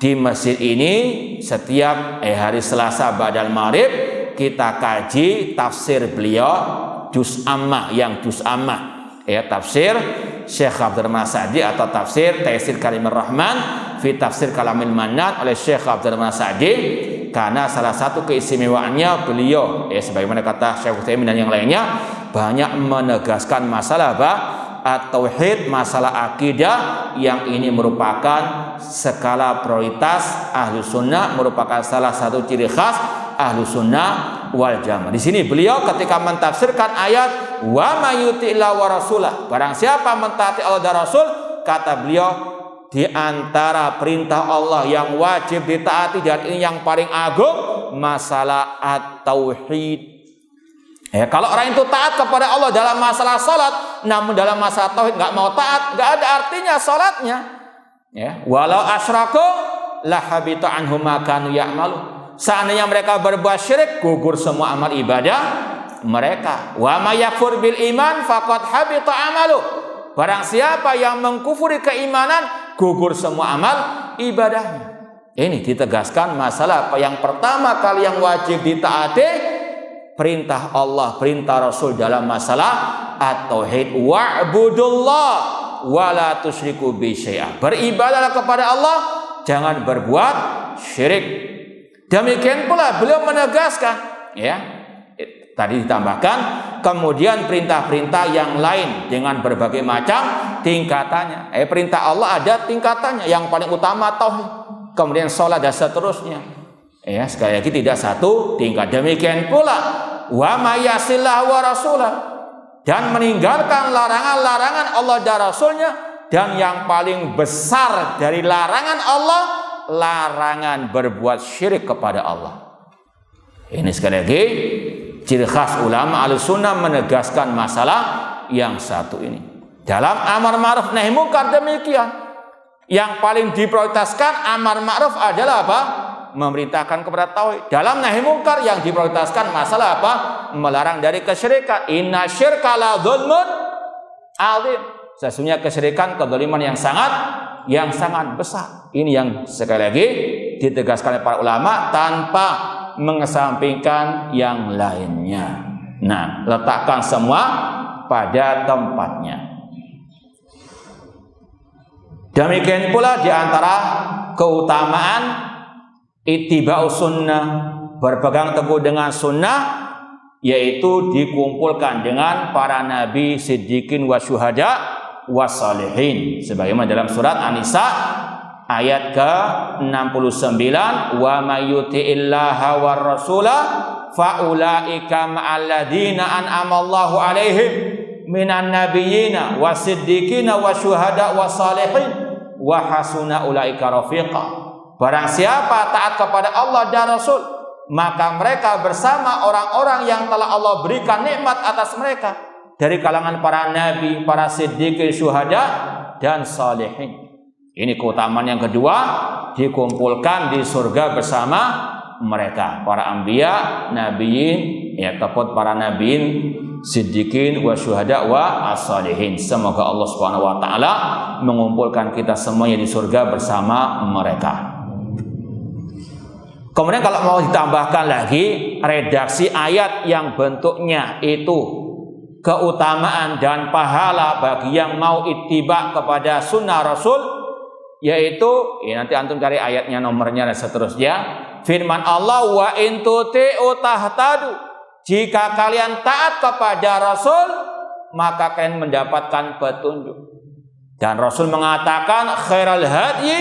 di masjid ini setiap hari Selasa ba'dal maghrib kita kaji tafsir beliau juz ammah, yang juz ammah. Tafsir Syekh Abdurrahman As-Sa'di atau tafsir Taisir Karimur Rahman fi Tafsir Kalamil Mannan oleh Syekh Abdurrahman As-Sa'di. Karena salah satu keistimewaannya beliau, sebagaimana kata Syekh Utsaimin dan yang lainnya, banyak menegaskan masalah apa? At-tauhid, masalah akidah, yang ini merupakan skala prioritas ahlu sunnah, merupakan salah satu ciri khas ahlu sunnah wal jamaah. Di sini beliau ketika mentafsirkan ayat wa mayuti'illah wa rasulah, barang siapa mentaati Allah dan Rasul, kata beliau, di antara perintah Allah yang wajib ditaati dan ini yang paling agung, masalah at-tauhid. Kalau orang itu taat kepada Allah dalam masalah salat, namun dalam masalah tauhid nggak mau taat, nggak ada artinya salatnya. Walau asyraku lahabita anhum ma kanu ya'malu. Seandainya mereka berbuat syirik, gugur semua amal ibadah mereka. Wa may yakfur bil iman faqad habita amalu. Barang siapa yang mengkufuri keimanan, gugur semua amal ibadahnya. Ini ditegaskan masalah yang pertama kali yang wajib ditaati, perintah Allah, perintah Rasul dalam masalah at-tauhid. Wa'budullah wa la tusyriku bi syai'a. Beribadahlah kepada Allah, jangan berbuat syirik. Demikian pula beliau menegaskan, tadi ditambahkan, kemudian perintah-perintah yang lain dengan berbagai macam tingkatannya. Perintah Allah ada tingkatannya. Yang paling utama tauhid. kemudian sholat dan seterusnya. Ya, sekali lagi tidak satu tingkat. Demikian pula wa mayasillah wa rasulah, dan meninggalkan larangan-larangan Allah dan Rasulnya. Dan yang paling besar dari larangan Allah, larangan berbuat syirik kepada Allah. Ini sekali lagi ciri khas ulama Ahlussunnah menegaskan masalah yang satu ini. Dalam amar ma'ruf nahi munkar demikian. Yang paling diprioritaskan amar ma'ruf adalah apa? Memerintahkan kepada tauhid. Dalam nahi munkar yang diprioritaskan masalah apa? Melarang dari kesyirikan. Inna syirka la dzulmun adzim. Sesungguhnya kesyirikan kedzaliman yang sangat besar. Ini yang sekali lagi ditegaskan oleh para ulama tanpa mengesampingkan yang lainnya. Nah, letakkan semua pada tempatnya. Demikian pula di antara keutamaan ittiba'us sunnah, berpegang teguh dengan sunnah, yaitu dikumpulkan dengan para nabi, siddiqin, wasyuhada, wasalihin. Sebagaimana dalam surat An-Nisa ayat ke-69, wa may yuti'illaha war rasulah fa ulaika ma'al ladzina an'amallahu 'alaihim minan nabiyyina wasiddiqina wasyuhada wasalihin wa hasuna ulaika rafiqa. Barang siapa taat kepada Allah dan Rasul, maka mereka bersama orang-orang yang telah Allah berikan nikmat atas mereka dari kalangan para nabi, para siddiqin, syuhada dan salihin. Ini keutamaan yang kedua, dikumpulkan di surga bersama mereka, para anbiya, nabiyin, ya tepat para nabiyin, siddiqin, wa syuhada wa as-salihin. Semoga Allah Subhanahu wa taala mengumpulkan kita semuanya di surga bersama mereka. Kemudian kalau mau ditambahkan lagi redaksi ayat yang bentuknya itu keutamaan dan pahala bagi yang mau ittiba kepada sunnah Rasul, yaitu nanti antum cari ayatnya, nomornya dan seterusnya. Firman Allah, wa in tuti'u tahtadu, jika kalian taat kepada Rasul maka kalian mendapatkan petunjuk. Dan Rasul mengatakan khairal hadyi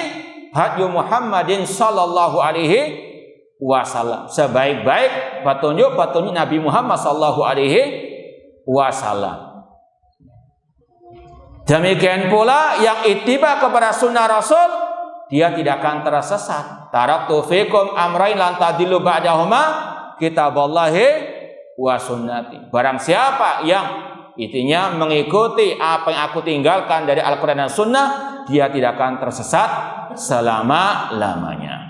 hadyu Muhammadin sallallahu alaihi wasallam, sebaik-baik petunjuk Nabi Muhammad sallallahu alaihi wasallam. Demikian pula yang ittiba kepada sunnah Rasul, dia tidak akan tersesat. Taraktu fikum amrain lan tadillu ba'dahuma kitaballahi wa sunnati. Barang siapa yang intinya mengikuti apa yang aku tinggalkan dari Al-Quran dan Sunnah, dia tidak akan tersesat selama-lamanya.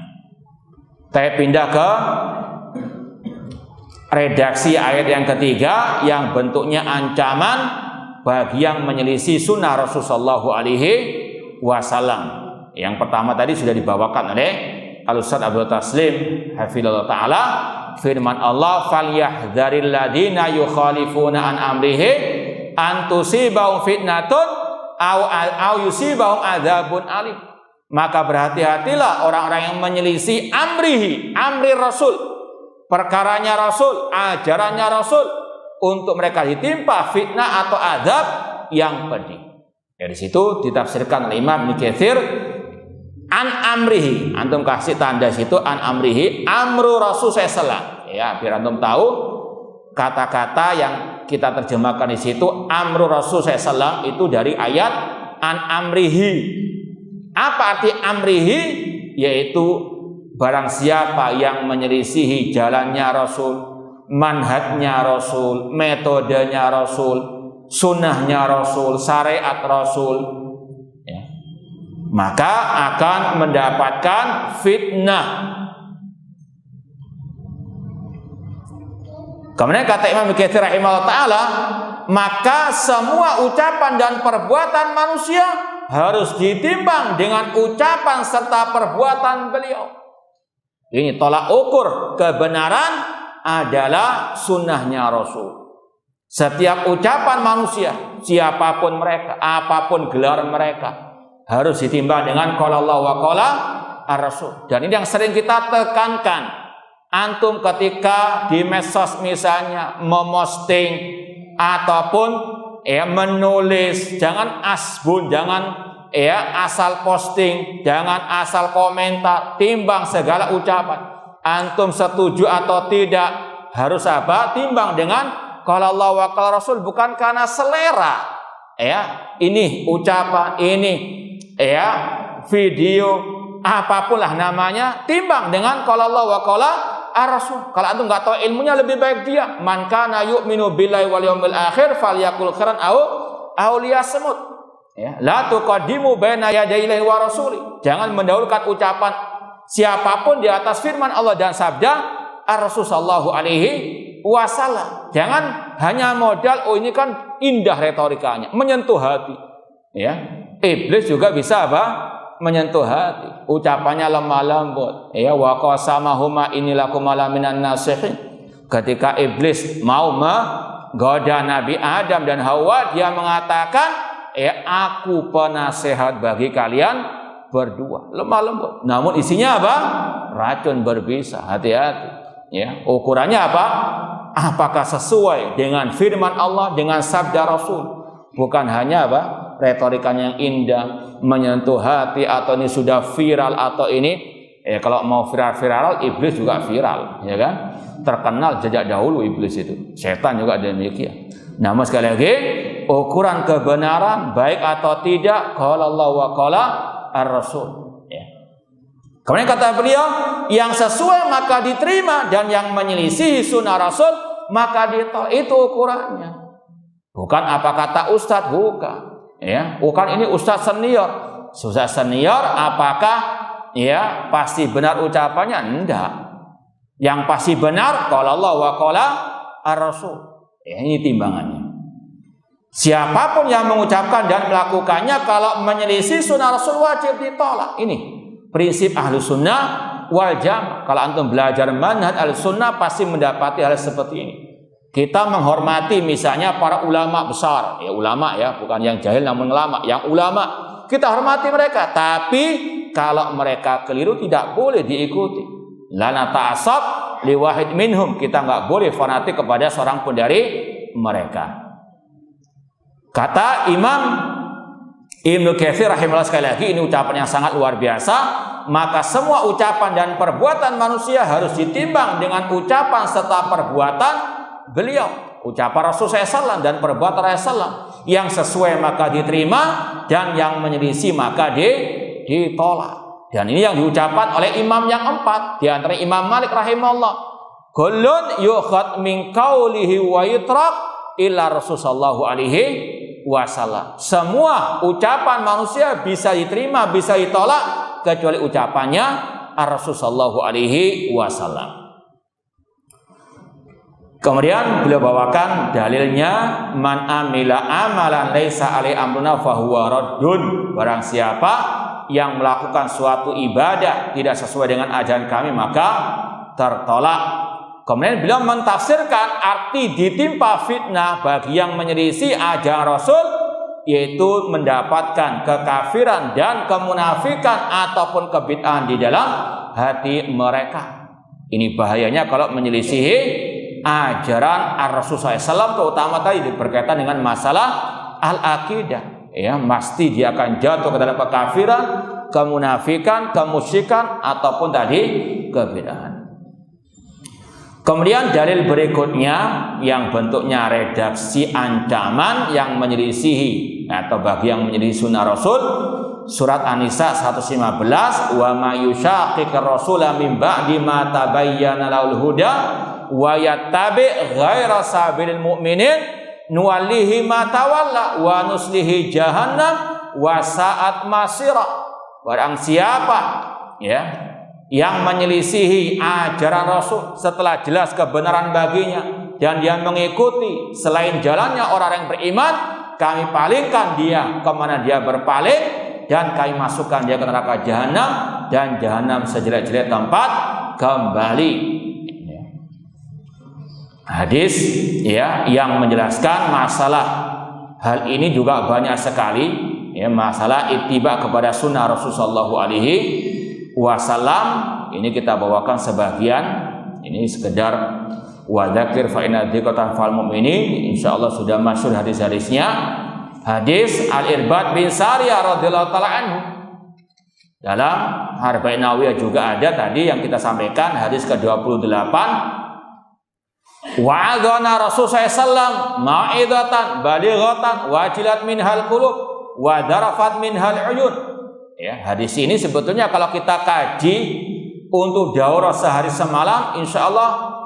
Saya pindah ke redaksi ayat yang ketiga yang bentuknya ancaman bagi yang menyelisih sunnah Rasulullah SAW. Yang pertama tadi sudah dibawakan oleh Al-Ustaz Abdul Taslim hafizallahu taala, firman Allah, falyahdharil ladzina yukhalifuna an amrihi an tusibahum fitnatun aw yusibahum adzabun alim. Maka berhati-hatilah orang-orang yang menyelisih amri Rasul, perkaranya Rasul, ajarannya Rasul, untuk mereka ditimpa fitnah atau azab yang pedih. Dari situ ditafsirkan oleh Imam Ibnu Katsir, an amrihi, antum kasih tanda situ, an amrihi, amru Rasul sallallahu, ya biar antum tahu kata-kata yang kita terjemahkan di situ. Amru Rasul sallallahu itu dari ayat an amrihi. Apa arti amrihi? Yaitu barang siapa yang menyelisihi jalannya Rasul, manhajnya Rasul, metodenya Rasul, sunnahnya Rasul, syariat Rasul, ya, maka akan mendapatkan fitnah. Kemudian kata Imam Ibnu Katsir rahimahullah taala, maka semua ucapan dan perbuatan manusia harus ditimbang dengan ucapan serta perbuatan beliau. Ini tolak ukur kebenaran adalah sunnahnya Rasul. Setiap ucapan manusia, siapapun mereka, apapun gelar mereka, harus ditimbang dengan qala Allah wa qala ar-Rasul. Dan ini yang sering kita tekankan. Antum ketika di medsos misalnya memosting ataupun menulis, jangan asbun, jangan ya asal posting, jangan asal komentar, timbang segala ucapan. Antum setuju atau tidak, harus apa? Timbang dengan qala Allah wa qala Rasul, bukan karena selera. Ya, ini ucapan, ini ya video, apapun lah namanya, timbang dengan qala Allah wa qala Rasul. Kalau antum enggak tahu ilmunya, lebih baik dia man kana yu'minu billahi wal yawmil akhir falyakul khairan aw liyasmut. Ya, la tuqaddimu baina yadayillahi wa rasuli. Jangan mendahulukan ucapan siapapun di atas firman Allah dan sabda Rasul sallallahu alaihi wasallam. Jangan hanya modal ini kan indah retorikanya, menyentuh hati. Ya, iblis juga bisa apa? Menyentuh hati. Ucapannya lemah lembut. Ya, wa qasamahuma inilakum minan nasihin. Ketika iblis mau menggoda Nabi Adam dan Hawa, dia mengatakan, aku penasehat bagi kalian berdua. Lemah lembut. Namun isinya apa? Racun berbisa. Hati-hati. Ya, ukurannya apa? Apakah sesuai dengan firman Allah, dengan sabda Rasul? Bukan hanya apa? Retorikanya yang indah, menyentuh hati, atau ini sudah viral, atau ini kalau mau viral, iblis juga viral, ya kan? Terkenal sejak dahulu iblis itu. Setan juga demikian. Namun sekali lagi, ukuran kebenaran baik atau tidak qala Allah wa qala Ar-Rasul. Ya. Kemudian kata beliau, yang sesuai maka diterima, dan yang menyelisihi sunnah Rasul maka ditolak. Itu ukurannya. Bukan apa kata ustadz, bukan. Ya, bukan ini ustadz senior. Ustadz senior apakah ya pasti benar ucapannya? Enggak. Yang pasti benar qala Allah wa qala Ar-Rasul. Ya, ini timbangannya. Siapapun yang mengucapkan dan melakukannya, kalau menyelisih sunnah Rasul wajib ditolak. Ini prinsip ahlu sunnah wal jamaah. Kalau antum belajar manhaj ahlu sunnah pasti mendapati hal seperti ini. Kita menghormati misalnya para ulama besar, ya ulama ya, bukan yang jahil namun ulama. Yang ulama kita hormati mereka, tapi kalau mereka keliru tidak boleh diikuti. Lana ta'asab liwahid minhum, kita nggak boleh fanatik kepada seorang pun dari mereka. Kata Imam Ibnu Katsir rahimahullah, sekali lagi ini ucapan yang sangat luar biasa, maka semua ucapan dan perbuatan manusia harus ditimbang dengan ucapan serta perbuatan beliau, ucapan Rasul SAW dan perbuatan Rasul SAW. Yang sesuai maka diterima, dan yang menyelisih maka ditolak. Dan ini yang diucapkan oleh imam yang empat, di antara Imam Malik rahimahullah. Kullun yukhad min qawlihi wa yutrak illa Rasul sallallahu alaihi wasallam. Semua ucapan manusia bisa diterima, bisa ditolak, kecuali ucapannya Rasul sallallahu alaihi wasallam. Kemudian beliau bawakan dalilnya, man amila amalan laisa alai amruna fahuwa raddun. Barang siapa yang melakukan suatu ibadah tidak sesuai dengan ajaran kami, maka tertolak. Kemudian beliau mentafsirkan arti ditimpa fitnah bagi yang menyelisih ajaran Rasul, yaitu mendapatkan kekafiran dan kemunafikan ataupun kebid'ahan di dalam hati mereka. Ini bahayanya kalau menyelisihi ajaran Rasul SAW, terutama tadi berkaitan dengan masalah al-aqidah. Ya, pasti dia akan jatuh ke dalam kekafiran, kemunafikan, kemusyrikan, ataupun tadi kebid'ahan. Kemudian dalil berikutnya yang bentuknya redaksi ancaman yang menyelisihi atau bagi yang menyelisih sunnah Rasul, surat An-Nisa 115, wa may yushaqiqir rasula min ba'di ma tabayyana lahul huda wa yattabi' ghaira sabilil mu'minin nuwallihi ma tawalla wa nuslihi jahannam wa sa'at masira. Barang siapa ya yang menyelisihi ajaran Rasul setelah jelas kebenaran baginya, dan dia mengikuti selain jalannya orang yang beriman, kami palingkan dia kemana dia berpaling, dan kami masukkan dia ke neraka jahanam, dan jahanam sejelek-jelek tempat kembali. Hadis ya yang menjelaskan masalah hal ini juga banyak sekali, ya, masalah ittiba kepada sunnah Rasulullah sallallahu alaihi wasallam. Ini kita bawakan sebagian, ini sekedar wa dzakir fa inna dzikratan fal mu'minin. Insyaallah sudah masyhur hadis-hadisnya. Hadis Al-Irbad bin Sariyah radhiyallahu taala anhu. Dalam Arba'in Nawawiyah juga ada tadi yang kita sampaikan hadis ke-28. Wa'adhana Rasulullah SAW ma'idatan balighatan wajilat minhal qulub wa darafat minhal uyun. Ya, hadis ini sebetulnya kalau kita kaji untuk daurah sehari semalam, insya Allah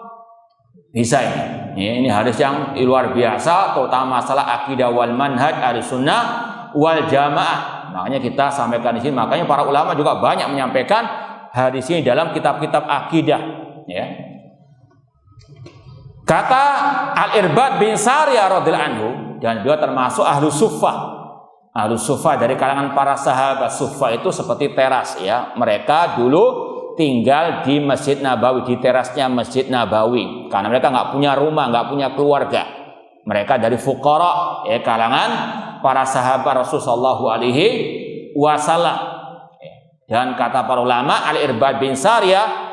bisa ini. Ya, ini hadis yang luar biasa, terutama masalah akidah wal manhaj Ahlussunnah wal Jamaah. Makanya kita sampaikan di sini. Makanya para ulama juga banyak menyampaikan hadis ini dalam kitab-kitab akidah. Ya. Kata Al-Irbad bin Sariyah radhiyallahu anhu, dan dia termasuk ahlu suffah. Ahlu suffah dari kalangan para sahabat. Suffah itu seperti teras, ya. Mereka dulu tinggal di Masjid Nabawi, di terasnya Masjid Nabawi, karena mereka nggak punya rumah, nggak punya keluarga. Mereka dari fuqara, ya, kalangan para sahabat Rasulullah SAW. Dan kata para ulama, Al-Irbad bin Sariyah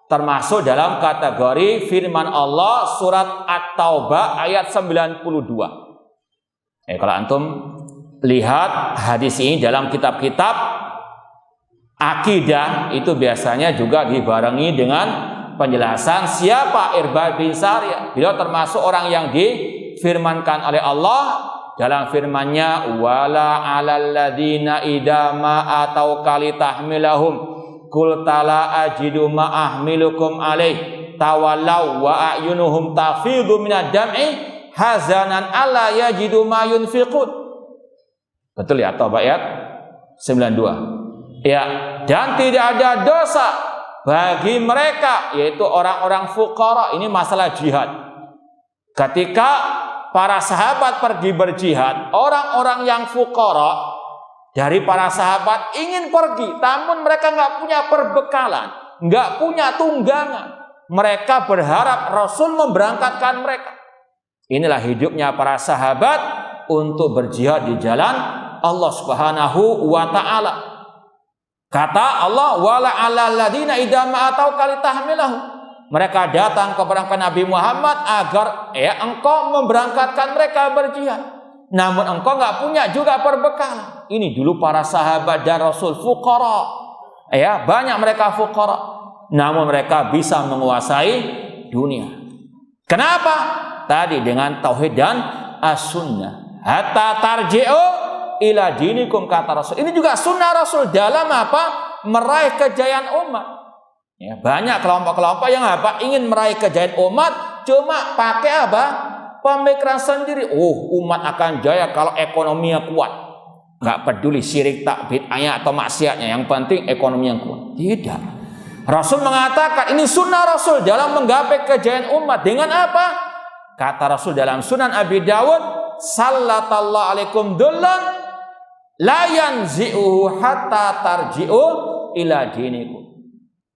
termasuk dalam kategori firman Allah surat At-Taubah ayat 92. Kalau antum lihat hadis ini dalam kitab-kitab akidah, itu biasanya juga dibarengi dengan penjelasan siapa Irbad bin Sariyah. Beliau termasuk orang yang difirmankan oleh Allah dalam firman-Nya, wala 'alal ladzina idza ma atau kalitahmilahum qul tala ajidu ma ahmilukum alaih tawallaw wa a'yunuhum tafidu minad dam'i hazanan alla yajidu ma yunfiqun. Betul ya, Taubah ayat 92. Ya, dan tidak ada dosa bagi mereka, yaitu orang-orang fuqara. Ini masalah jihad. Ketika para sahabat pergi berjihad, orang-orang yang fuqara dari para sahabat ingin pergi, namun mereka nggak punya perbekalan, nggak punya tunggangan. Mereka berharap Rasul memberangkatkan mereka. Inilah hidupnya para sahabat untuk berjihad di jalan Allah Subhanahu wa Ta'ala. Kata Allah, wala 'alal ladzina idza ma atau kalitahmilahu. Mereka datang kepada Nabi Muhammad agar engkau memberangkatkan mereka berjihad. Namun engkau enggak punya juga perbekalan. Ini dulu para sahabat dan Rasul fuqara. Banyak mereka fuqara. Namun mereka bisa menguasai dunia. Kenapa? Tadi dengan tauhid dan as-sunnah. Hatta tarji'u ila dinikum, kata Rasul. Ini juga sunnah Rasul dalam apa? Meraih kejayaan umat. Ya, banyak kelompok-kelompok yang ingin meraih kejayaan umat, cuma pakai pemikiran sendiri. Umat akan jaya kalau ekonominya kuat. Nggak peduli syirik, tak bid'ahnya atau maksiatnya, yang penting ekonomi yang kuat. Tidak. Rasul mengatakan ini sunnah Rasul dalam menggapai kejayaan umat. Dengan apa? Kata Rasul dalam Sunan Abi Dawud, sallatallahu alaikum dullan la yanzi'uhu hatta tarji'u ila dinikum.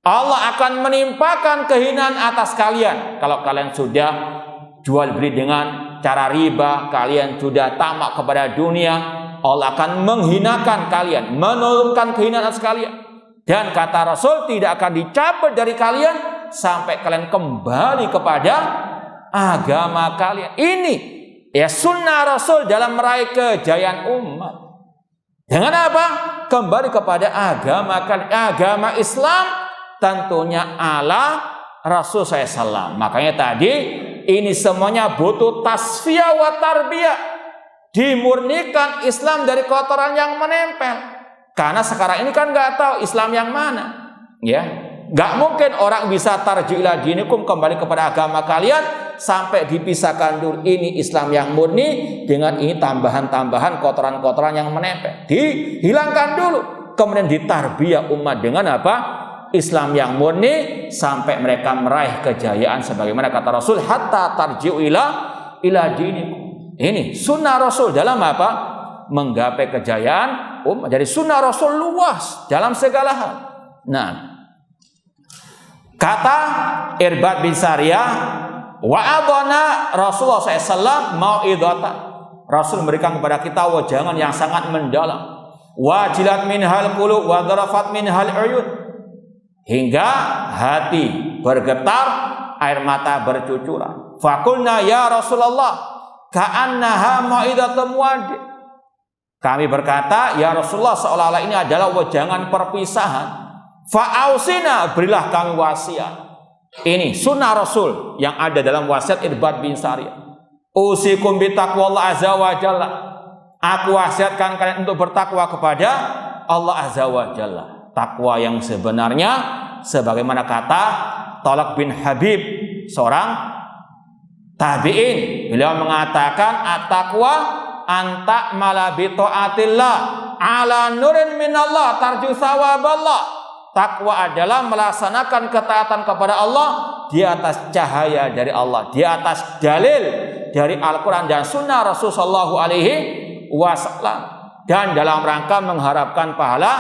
Allah akan menimpakan kehinaan atas kalian kalau kalian sudah jual beli dengan cara riba, kalian sudah tamak kepada dunia. Allah akan menghinakan kalian, menurunkan kehinaan atas kalian. Dan kata Rasul, tidak akan dicabut dari kalian sampai kalian kembali kepada agama kalian. Ini sunnah Rasul dalam meraih kejayaan umat. Dengan apa? Kembali kepada agama Islam, tentunya ala Rasul SAW. Makanya tadi ini semuanya butuh tasfiyah wa tarbiyah. Dimurnikan Islam dari kotoran yang menempel. Karena sekarang ini kan nggak tahu Islam yang mana. Ya, nggak mungkin orang bisa tarji' ila dinikum, kembali kepada agama kalian, sampai dipisahkan dulu ini Islam yang murni dengan ini tambahan-tambahan kotoran-kotoran yang menempel. Dihilangkan dulu, kemudian ditarbiyah umat dengan apa? Islam yang murni sampai mereka meraih kejayaan sebagaimana kata Rasul, hatta tarji'u ila dinikum. Ini sunnah Rasul dalam apa? Menggapai kejayaan umat. Jadi sunnah Rasul luas dalam segala hal. Nah, kata Irbad bin Sariyah, wa'adhana Rasulullah SAW mau'idhatan. Rasul memberikan kepada kita wajangan yang sangat mendalam. Wajilat minhal qulub wa dharafat minhal uyun. Hingga hati bergetar, air mata bercucuran. Faqulna ya Rasulullah ka'annaha mau'idhatum wadi. Kami berkata, ya Rasulullah, seolah-olah ini adalah wejangan perpisahan. Fa'ausina, berilah kami wasiat. Ini sunnah Rasul yang ada dalam wasiat Irbad bin Sariyah. Usikum bitaqwallah azza wa jalla. Aku wasiatkan kalian untuk bertakwa kepada Allah azza wa jalla. Takwa yang sebenarnya sebagaimana kata Talaq bin Habib, seorang tabi'in. Beliau mengatakan, at-taqwa anta mala bi taatillah ala nurin minallah tarju sawaballah. Takwa adalah melaksanakan ketaatan kepada Allah di atas cahaya dari Allah, di atas dalil dari Al-Quran dan Sunnah Rasulullah SAW, dan dalam rangka mengharapkan pahala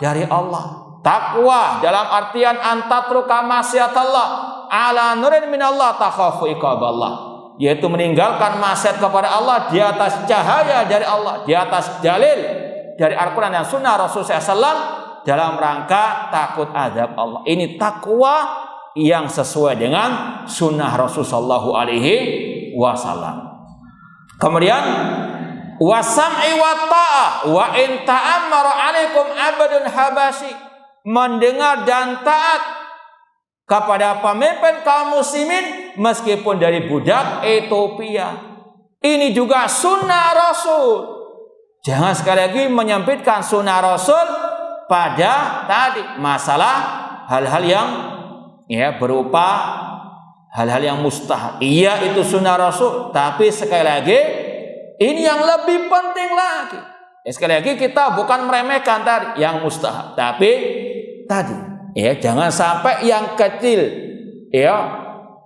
dari Allah. Takwa dalam artian antatruka maksiatallah ala nurin minallah takhafu iqaballah, yaitu meninggalkan maksiat kepada Allah di atas cahaya dari Allah, di atas dalil dari Al-Quran dan Sunnah Rasulullah SAW, dalam rangka takut azab Allah. Ini takwa yang sesuai dengan Sunnah Rasulullah SAW. Kemudian wasam'i wa ta'ah wa in ta'ammara 'alaikum 'abdun habashi, mendengar dan taat kepada pemimpin kaum muslimin meskipun dari budak Ethiopia. Ini juga sunnah Rasul. Jangan sekali lagi menyempitkan sunnah Rasul pada tadi masalah hal-hal yang berupa hal-hal yang mustahab. Iya, itu sunnah Rasul, tapi sekali lagi ini yang lebih penting lagi. Sekali lagi kita bukan meremehkan tadi yang mustahab, tapi tadi jangan sampai yang kecil,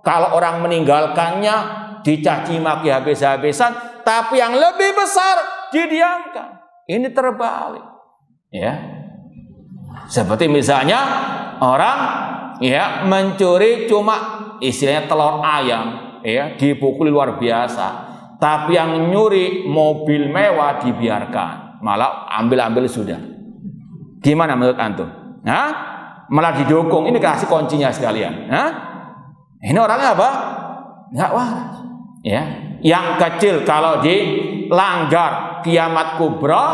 kalau orang meninggalkannya dicaci maki habis-habisan, tapi yang lebih besar didiamkan. Ini terbalik. Seperti misalnya orang mencuri cuma istilahnya telur ayam, dipukuli luar biasa, tapi yang nyuri mobil mewah dibiarkan, malah ambil sudah. Gimana menurut antum? Malah didukung, ini kasih kuncinya sekalian. Ini orangnya apa? Nggak waras. Yang kecil kalau dilanggar kiamat kubra,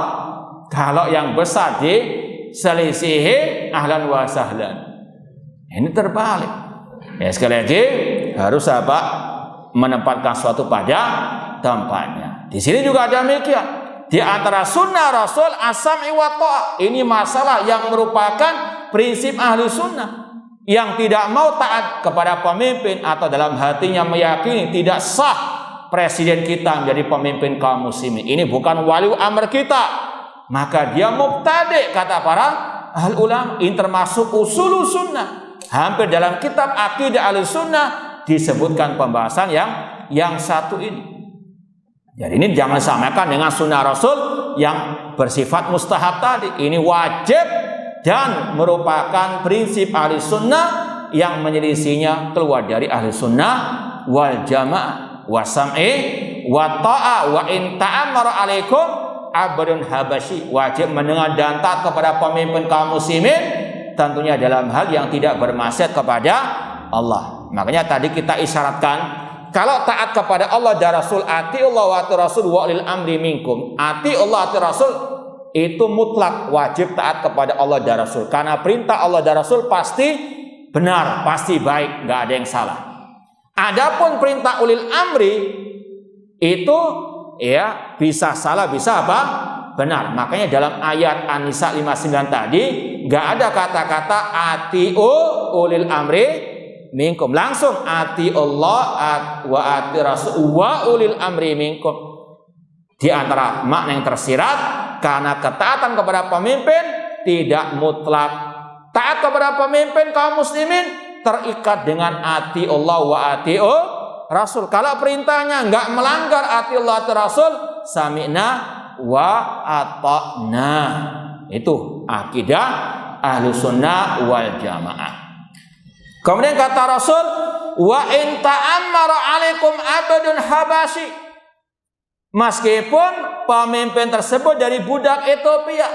kalau yang besar diselisihi ahlan wa sahlan. Ini terbalik. Sekali lagi harus apa? Menempatkan suatu pada tempatnya. Di sini juga ada demikian. Di antara sunnah Rasul as-sam'i wa ta'ah. Ini masalah yang merupakan prinsip ahli sunnah, yang tidak mau taat kepada pemimpin atau dalam hatinya meyakini tidak sah presiden kita menjadi pemimpin kaum muslimin. Ini bukan wali amr kita, maka dia mubtadi, kata para ahli ulama. Ini termasuk usul sunnah. Hampir dalam kitab akidah ahli sunnah disebutkan pembahasan yang satu ini. Jadi ini jangan samakan dengan sunnah Rasul yang bersifat mustahab tadi. Ini wajib dan merupakan prinsip ahli sunnah yang menyelisihinya keluar dari ahli sunnah wal jamaah. Wasam'i wa ta'ah wa in ta'ammara 'alaikum 'abdun habashi, wajib mendengar dan taat kepada pemimpin kaum muslimin, tentunya dalam hal yang tidak bermaksiat kepada Allah. Makanya tadi kita isyaratkan, kalau taat kepada Allah dan Rasul, atiullah wa ati Rasul wa ulil amri minkum. Atiullah ati Rasul itu mutlak, wajib taat kepada Allah dan Rasul, karena perintah Allah dan Rasul pasti benar, pasti baik, nggak ada yang salah. Adapun perintah ulil amri itu bisa salah, bisa apa? Benar. Makanya dalam ayat An-Nisa 59 tadi nggak ada kata-kata atiu ulil amri minkum, langsung ati Allah wa ati Rasul wa ulil amri minkum. Di antara makna yang tersirat, karena ketaatan kepada pemimpin tidak mutlak. Taat kepada pemimpin kaum muslimin terikat dengan ati Allah wa ati Rasul. Kalau perintahnya enggak melanggar ati Allah ati Rasul, sami'na wa ata'na. Itu akidah ahlu sunnah wal jamaah. Kemudian kata Rasul, wa in ta'ammara 'alaikum 'abdun habashi, meskipun pemimpin tersebut dari budak Ethiopia,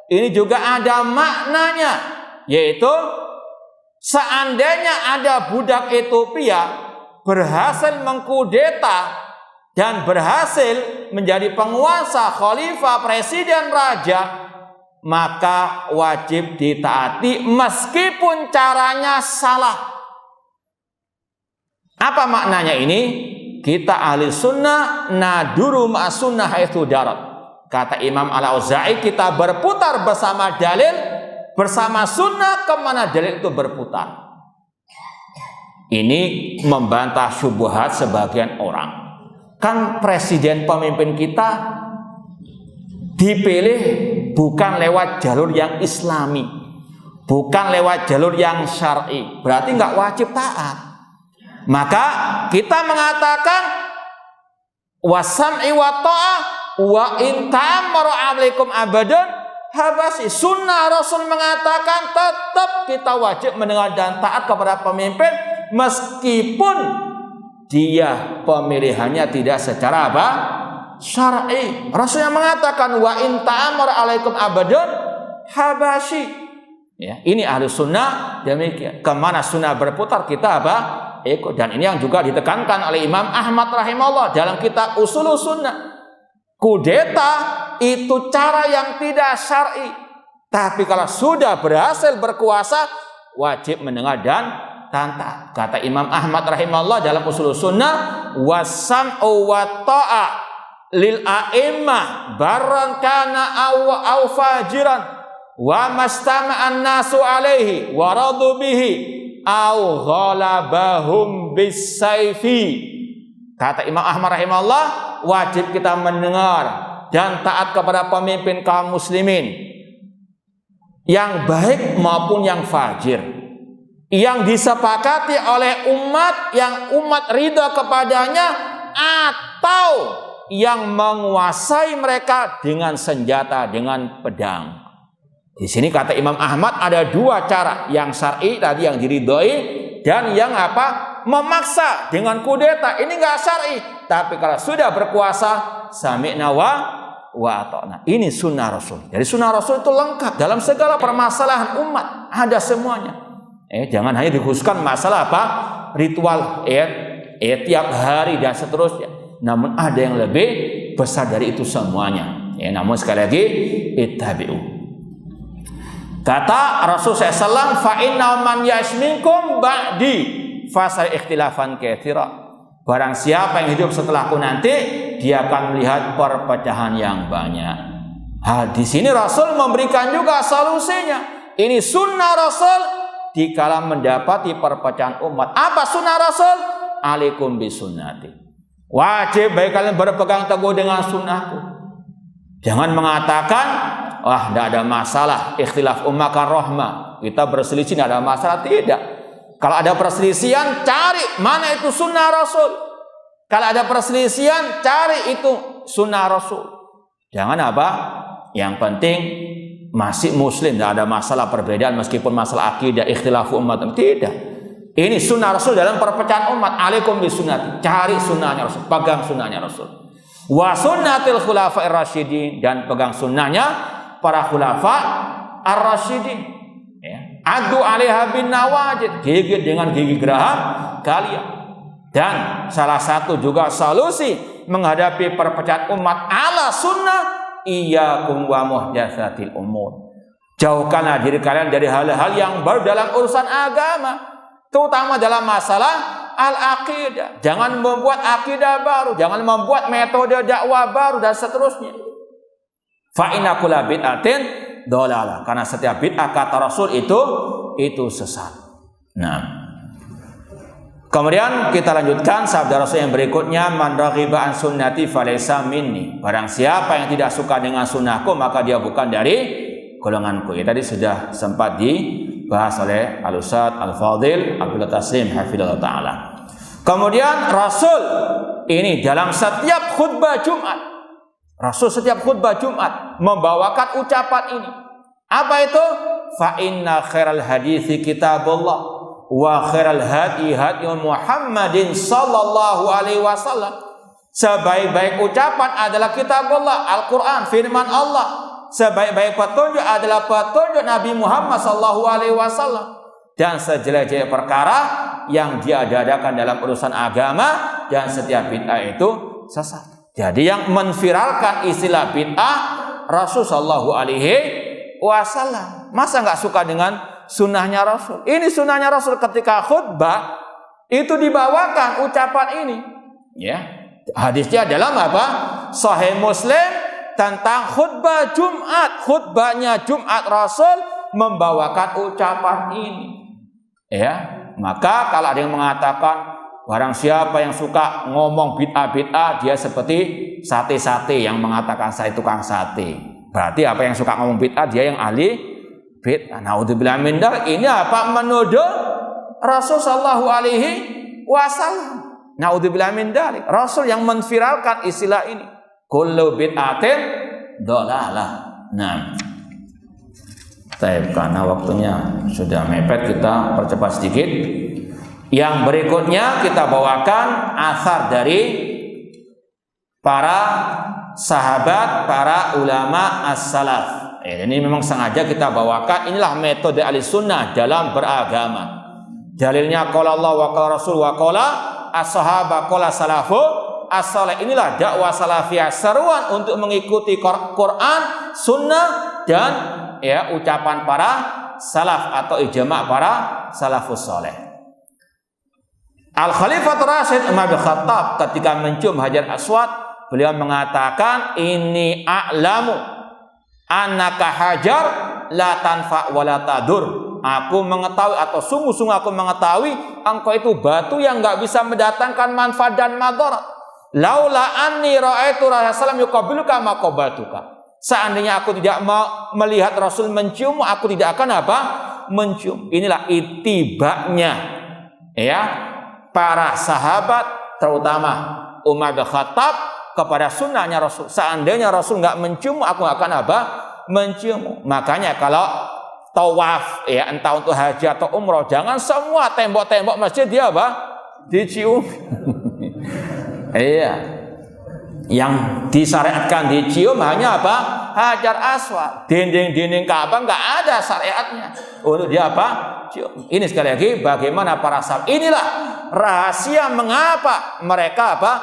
ini juga ada maknanya, yaitu seandainya ada budak Ethiopia berhasil mengkudeta dan berhasil menjadi penguasa, khalifah, presiden, raja, maka wajib ditaati meskipun caranya salah. Apa maknanya ini? Kita ahli sunnah naduru ma'as sunnah haitsu darat. Kata Imam Al-Auza'i, kita berputar bersama dalil, bersama sunnah kemana dalil itu berputar. Ini membantah syubhat sebagian orang. Kan presiden pemimpin kita dipilih bukan lewat jalur yang islami, bukan lewat jalur yang syar'i, berarti nggak wajib taat. Maka kita mengatakan wasam'i wa ta'ah wa in ta'ammaru 'alaikum abadan habasi. Sunnah Rasul mengatakan tetap kita wajib mendengar dan taat kepada pemimpin meskipun dia pemilihannya tidak secara apa? Syar'i. Rasul yang mengatakan wa in ta'ammaru 'alaikum abadan habasi. Ya, ini ahli sunnah demikian. Kemana sunnah berputar kita apa? Ikut. Dan ini yang juga ditekankan oleh Imam Ahmad rahimahullah dalam kitab Ushulus Sunnah. Kudeta itu cara yang tidak syar'i. Tapi kalau sudah berhasil berkuasa, wajib mendengar dan taat. Kata Imam Ahmad rahimahullah dalam Ushulus Sunnah, wasam'u wa ta'ah lil a'immah barran kana aw fajiran wa mastama'an nasu alaihi wa radu bihi aw ghalabahum bisayfi. Kata Imam Ahmad rahimahullah, wajib kita mendengar dan taat kepada pemimpin kaum muslimin yang baik maupun yang fajir, yang disepakati oleh umat, yang umat ridha kepadanya, atau yang menguasai mereka dengan senjata, dengan pedang. Di sini kata Imam Ahmad ada dua cara, yang syar'i tadi yang diridhoi, dan yang apa? Memaksa dengan kudeta. Ini enggak syar'i, tapi kalau sudah berkuasa sami'na wa ata'na. Ini sunnah Rasul. Jadi sunnah Rasul itu lengkap dalam segala permasalahan umat, ada semuanya. Jangan hanya dikhususkan masalah apa? Ritual tiap hari dan seterusnya. Namun ada yang lebih besar dari itu semuanya. Namun sekali lagi ittabi'u. Kata Rasul SAW, fa inna man yasminkum ba'di fasal ikhtilafan katsira. Barang siapa yang hidup setelahku nanti, dia akan melihat perpecahan yang banyak. Di sini Rasul memberikan juga solusinya. Ini sunnah Rasul dikala mendapati perpecahan umat. Apa sunnah Rasul? Alaikum bisunnati. Wajib bagi kalian berpegang teguh dengan sunnahku. Jangan mengatakan, wah, tidak ada masalah, ikhtilaf ummah kan rahmah, kita berselisih tidak ada masalah. Tidak. Kalau ada perselisihan, cari mana itu sunnah Rasul. Kalau ada perselisihan, cari itu sunnah Rasul. Jangan apa? Yang penting masih muslim, tidak ada masalah perbedaan meskipun masalah akidah, ikhtilaf umat. Tidak. Ini sunnah Rasul dalam perpecahan umat. Alaikum bisunnati. Cari sunnahnya Rasul, pegang sunnahnya Rasul. Wa sunnatil khulafa'ir rasyidin, dan pegang sunnahnya para khulafa ar-rasyidin. Adu 'alaiha bin nawajid, gigit dengan gigi geraham kalian. Dan salah satu juga solusi menghadapi perpecahan umat ala sunnah, iyyakum wa muhdatsatil umur. Jauhkanlah diri kalian dari hal-hal yang baru dalam urusan agama, terutama dalam masalah al-aqidah. Jangan membuat akidah baru, jangan membuat metode dakwah baru dan seterusnya. Fa inna kulla bid'atin dhalalah, karena setiap bid'ah kata Rasul itu sesat. Nah, kemudian kita lanjutkan sabda Rasul yang berikutnya, man raghiba an sunnati falaysa minni. Barang siapa yang tidak suka dengan sunnahku, maka dia bukan dari golonganku. Tadi sudah sempat dibahas oleh Al-Ustaz Al-Fadil Abdul Taslim hafizallahu taala. Kemudian Rasul ini dalam setiap khutbah Jumat, Rasul setiap khutbah Jumat membawakan ucapan ini. Apa itu? Fa inna khairal hadithi kitabullah wa khairal hadi hadi Muhammadin sallallahu alaihi wasallam. Sebaik-baik ucapan adalah kitabullah, Al-Qur'an, firman Allah. Sebaik-baik petunjuk adalah petunjuk Nabi Muhammad sallallahu alaihi wasallam. Dan sejelek-jelek perkara yang diadakan dalam urusan agama, dan setiap bid'ah itu sesat. Jadi yang menviralkan istilah bid'ah Rasul sallallahu alaihi wasallam. Masa nggak suka dengan sunnahnya Rasul? Ini sunnahnya Rasul ketika khutbah itu dibawakan ucapan ini. Ya, hadisnya dalam apa? Sahih Muslim tentang khutbah Jumat. Khutbahnya Jumat Rasul membawakan ucapan ini. Ya, maka kalau ada yang mengatakan barang siapa yang suka ngomong bid'ah-bid'ah, dia seperti sate-sate yang mengatakan saya tukang sate. Berarti apa yang suka ngomong bid'ah, dia yang ahli bid'ah. Naudzubillah min dzalik. Ini apa? Menuduh Rasul sallallahu alaihi wasallam. Naudzubillah min dzalik. Rasul yang menviralkan istilah ini. Kullu bid'atin dhalalah. Nah, karena waktunya sudah mepet, kita percepat sedikit. Yang berikutnya kita bawakan asar dari para sahabat, para ulama as-salaf. Ini memang sengaja kita bawakan. Inilah metode ahlussunnah dalam beragama. Dalilnya qala Allah wa qala Rasul wa qala as-sahabah qala salafu as-salih. Inilah dakwah salafiyah, seruan untuk mengikuti Quran, sunnah, dan ya ucapan para salaf atau ijma' para salafus saleh. Al-Khalifatul Rasyid Umar bin Khattab ketika mencium Hajar Aswad, beliau mengatakan, ini a'lamu annaka hajar la tanfa wa la tadur. Aku mengetahui, atau sungguh-sungguh aku mengetahui, engkau itu batu yang enggak bisa mendatangkan manfaat dan madarat. Laula anni ra'aitu Rasulullah yuqabiluka ma qabatuka. Seandainya aku tidak melihat Rasul mencium, aku tidak akan apa? Mencium. Inilah itibaknya ya para sahabat, terutama Umar bin Khattab, kepada sunnahnya Rasul. Seandainya Rasul nggak mencium, aku akan apa? Mencium. Makanya kalau tawaf, ya entah untuk haji atau umroh, jangan semua tembok-tembok masjid dia apa? Dicium. Iya. Yang disyariatkan dicium hanya apa? Hajar Aswad. Dinding-dinding Ka'bah nggak ada syariatnya. Untuk dia apa? Cium. Ini sekali lagi bagaimana para sahabat. Inilah rahasia mengapa mereka apa?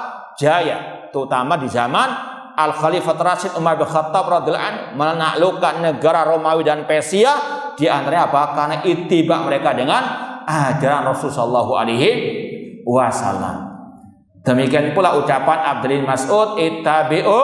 Jaya. Terutama di zaman Al-Khalifatul Rasyid Umar bin Khattab radhiyallahu anhu menaklukkan negara Romawi dan Persia. Di antaranya apa? Karena ittiba mereka dengan ajaran Rasulullah sallallahu alaihi wasallam. Demikian pula ucapan Abdullah Mas'ud, ittabi'u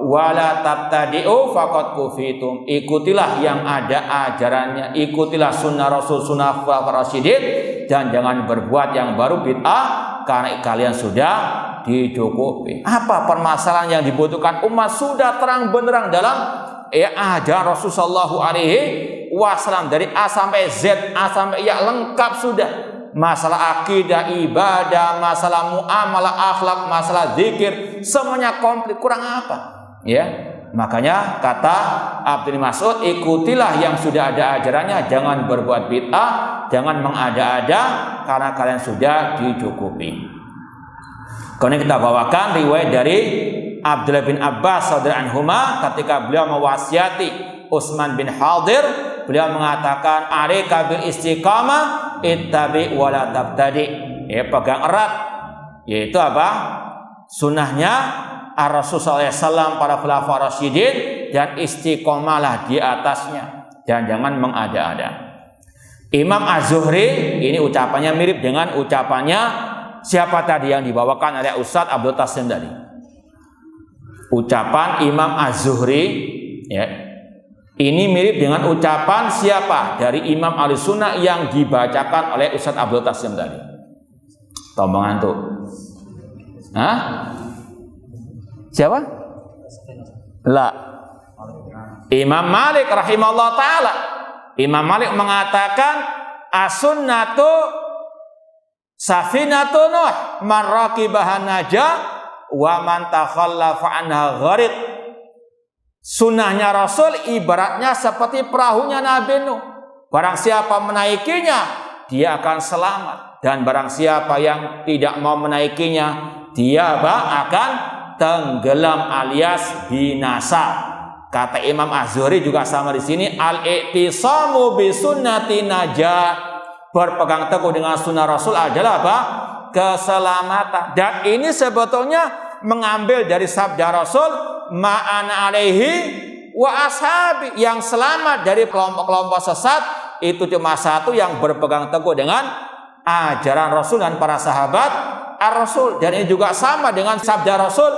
wa la tabtadi'u faqad kufitum. Ikutilah yang ada ajarannya, ikutilah sunnah Rasul, sunnah khulafaur rasyidin, dan jangan berbuat yang baru bid'ah, karena kalian sudah dicukupi. Apa permasalahan yang dibutuhkan umat sudah terang benderang dalam ajaran Rasul sallallahu alaihi wasallam, dari A sampai Z, A sampai Ya, lengkap sudah. Masalah akidah, ibadah, masalah muamalah, akhlak, masalah zikir, semuanya komplit. Kurang apa? Ya, makanya kata Abdullah Mas'ud, ikutilah yang sudah ada ajarannya, jangan berbuat bid'ah, jangan mengada-ada, karena kalian sudah dicukupi. Kemudian kita bawakan riwayat dari Abdullah bin Abbas radhiyallahu anhuma ketika beliau mewasiati Utsman bin Hadir, beliau mengatakan, "Alaika bil istiqamah, ittabi wa la tabtadi." Ya, pegang erat, yaitu apa? Sunnahnya Ar-Rasul sallallahu alaihi wasallam, para khulafaur rasyidin, dan istiqomahlah di atasnya, dan jangan mengada-ada. Imam Az-Zuhri, ini ucapannya mirip dengan ucapannya siapa tadi yang dibawakan oleh Ustaz Abdul Tasim tadi. Ucapan Imam Az-Zuhri, ya, ini mirip dengan ucapan siapa dari Imam Ahlussunnah yang dibacakan oleh Ustaz Abdul Tasim tadi. Tomong antuk. Hah? Siapa? La. Imam Malik rahimahullah ta'ala. Imam Malik mengatakan, as-sunnatu safinatu Nuh, man raqibaha najah wa man takhallafa anha gharid. Sunnahnya Rasul ibaratnya seperti perahunya Nabi Nuh. Barang siapa menaikinya, dia akan selamat. Dan barang siapa yang tidak mau menaikinya, dia akan tenggelam alias binasa. Kata Imam Az-Zuhri juga sama di sini, al-i'tisamu bi sunnati najah. Berpegang teguh dengan sunnah Rasul adalah apa? Keselamatan. Dan ini sebetulnya mengambil dari sabda Rasul, ma'ana alaihi wa ashabi, yang selamat dari kelompok-kelompok sesat itu cuma satu, yang berpegang teguh dengan ajaran Rasul dan para sahabat ar-Rasul. Dan ini juga sama dengan sabda Rasul,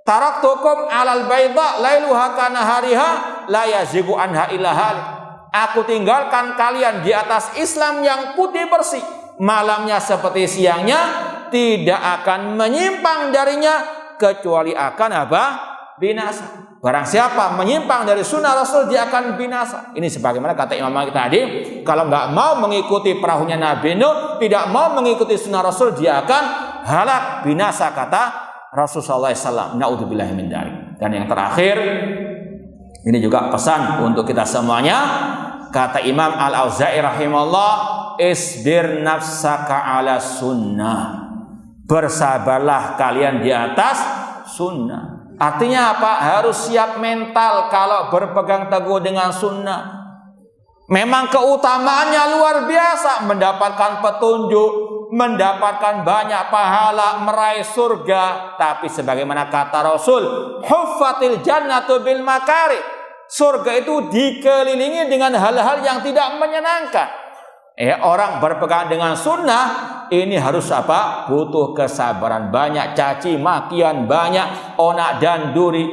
taraktukum alal baydha lailuha kanahariha la yazigu anha illa halik. Aku tinggalkan kalian di atas Islam yang putih bersih, malamnya seperti siangnya, tidak akan menyimpang darinya kecuali akan apa? Binasa. Barang siapa menyimpang dari sunnah Rasul, dia akan binasa. Ini sebagaimana kata Imam Malik tadi, kalau nggak mau mengikuti perahunya Nabi Nuh, tidak mau mengikuti sunnah Rasul, dia akan halak, binasa, kata Rasulullah SAW. Na'udzubillahi min dzalik. Dan yang terakhir, ini juga pesan untuk kita semuanya. Kata Imam Al-Auza'i rahimahullah, isbir nafsaka ala sunnah. Bersabarlah kalian di atas sunnah. Artinya apa? Harus siap mental kalau berpegang teguh dengan sunnah. Memang keutamaannya luar biasa, mendapatkan petunjuk, mendapatkan banyak pahala, meraih surga. Tapi sebagaimana kata Rasul, huffatil jannatu bil makari. Surga itu dikelilingi dengan hal-hal yang tidak menyenangkan. Orang berpegang dengan sunnah ini harus apa? Butuh kesabaran, banyak caci makian, banyak onak dan duri.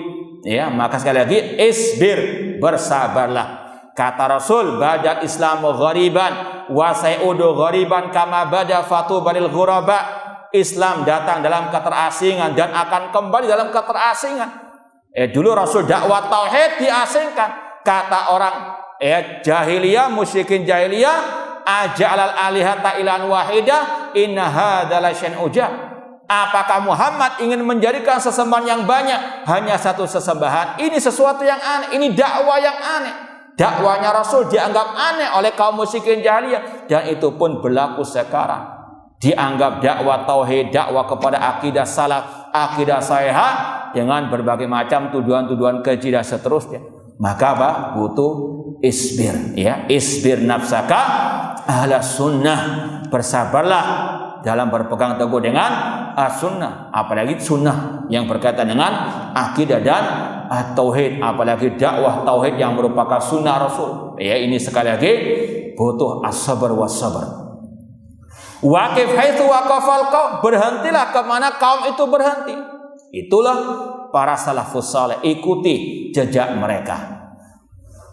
Maka sekali lagi, isbir, bersabarlah. Kata Rasul, badat Islamu ghariban wa sayudu ghariban kama bada fatubanil ghuraba. Islam datang dalam keterasingan dan akan kembali dalam keterasingan. Dulu Rasul dakwah tauhid diasingkan. Kata orang jahiliyah, musyrikin jahiliyah, aja'alal alihata ilan wahidah inna hadzal syai'un ujab. Apakah Muhammad ingin menjadikan sesembahan yang banyak hanya satu sesembahan? Ini sesuatu yang aneh, ini dakwah yang aneh. Dakwahnya Rasul dianggap aneh oleh kaum musyrikin jahiliyah, dan itu pun berlaku sekarang. Dianggap dakwah tauhid, dakwah kepada akidah salaf, akidah sahihah, dengan berbagai macam tuduhan-tuduhan keji dan seterusnya. Maka apa? Butuh isbir, isbir nafsaka ahla sunnah. Bersabarlah dalam berpegang teguh dengan as-sunnah, apalagi sunnah yang berkaitan dengan akidah dan tauhid, apalagi dakwah tauhid yang merupakan sunnah Rasul. Ini sekali lagi butuh as-sabr was-sabr. Waqif haitsu waqafal qaum, berhentilah kemana kaum itu berhenti. Itulah para salafus saleh, ikuti jejak mereka.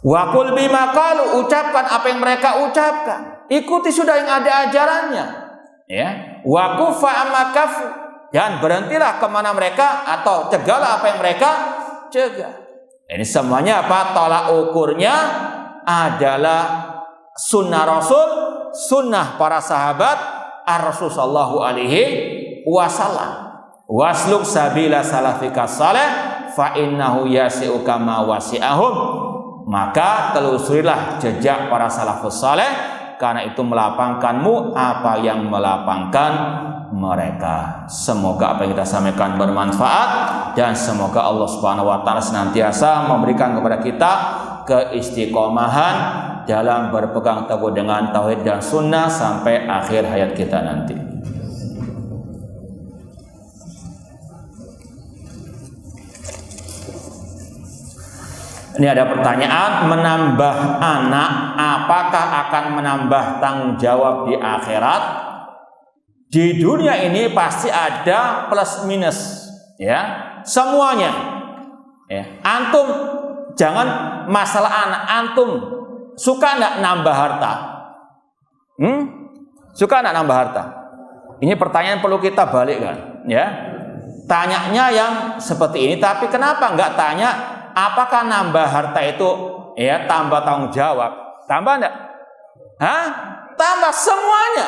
Wa qul bima qalu, ucapkan apa yang mereka ucapkan. Ikuti sudah yang ada ajarannya. Wa kufa amma kafu, dan berhentilah kemana mereka, atau cegahlah apa yang mereka cegah. Ini semuanya apa? Tolak ukurnya adalah sunnah Rasul, sunnah para sahabat Ar-Rasul sallallahu alaihi wasallam. Wasluk sabila salafika saleh fa innahu yasi'u kama wasi'ahum. Maka telusurilah jejak para salafus saleh, karena itu melapangkanmu apa yang melapangkan mereka. Semoga apa yang kita sampaikan bermanfaat, dan semoga Allah Subhanahu wa taala senantiasa memberikan kepada kita keistiqomahan dalam berpegang teguh dengan tauhid dan sunnah sampai akhir hayat kita nanti. Ini ada pertanyaan, menambah anak apakah akan menambah tanggung jawab di akhirat? Di dunia ini pasti ada plus minus, semuanya. Antum jangan masalah anak, antum suka enggak nambah harta? Suka enggak nambah harta? Ini pertanyaan perlu kita balikkan, Tanyanya yang seperti ini, tapi kenapa enggak tanya apakah nambah harta itu tambah tanggung jawab? Tambah enggak? Tambah semuanya.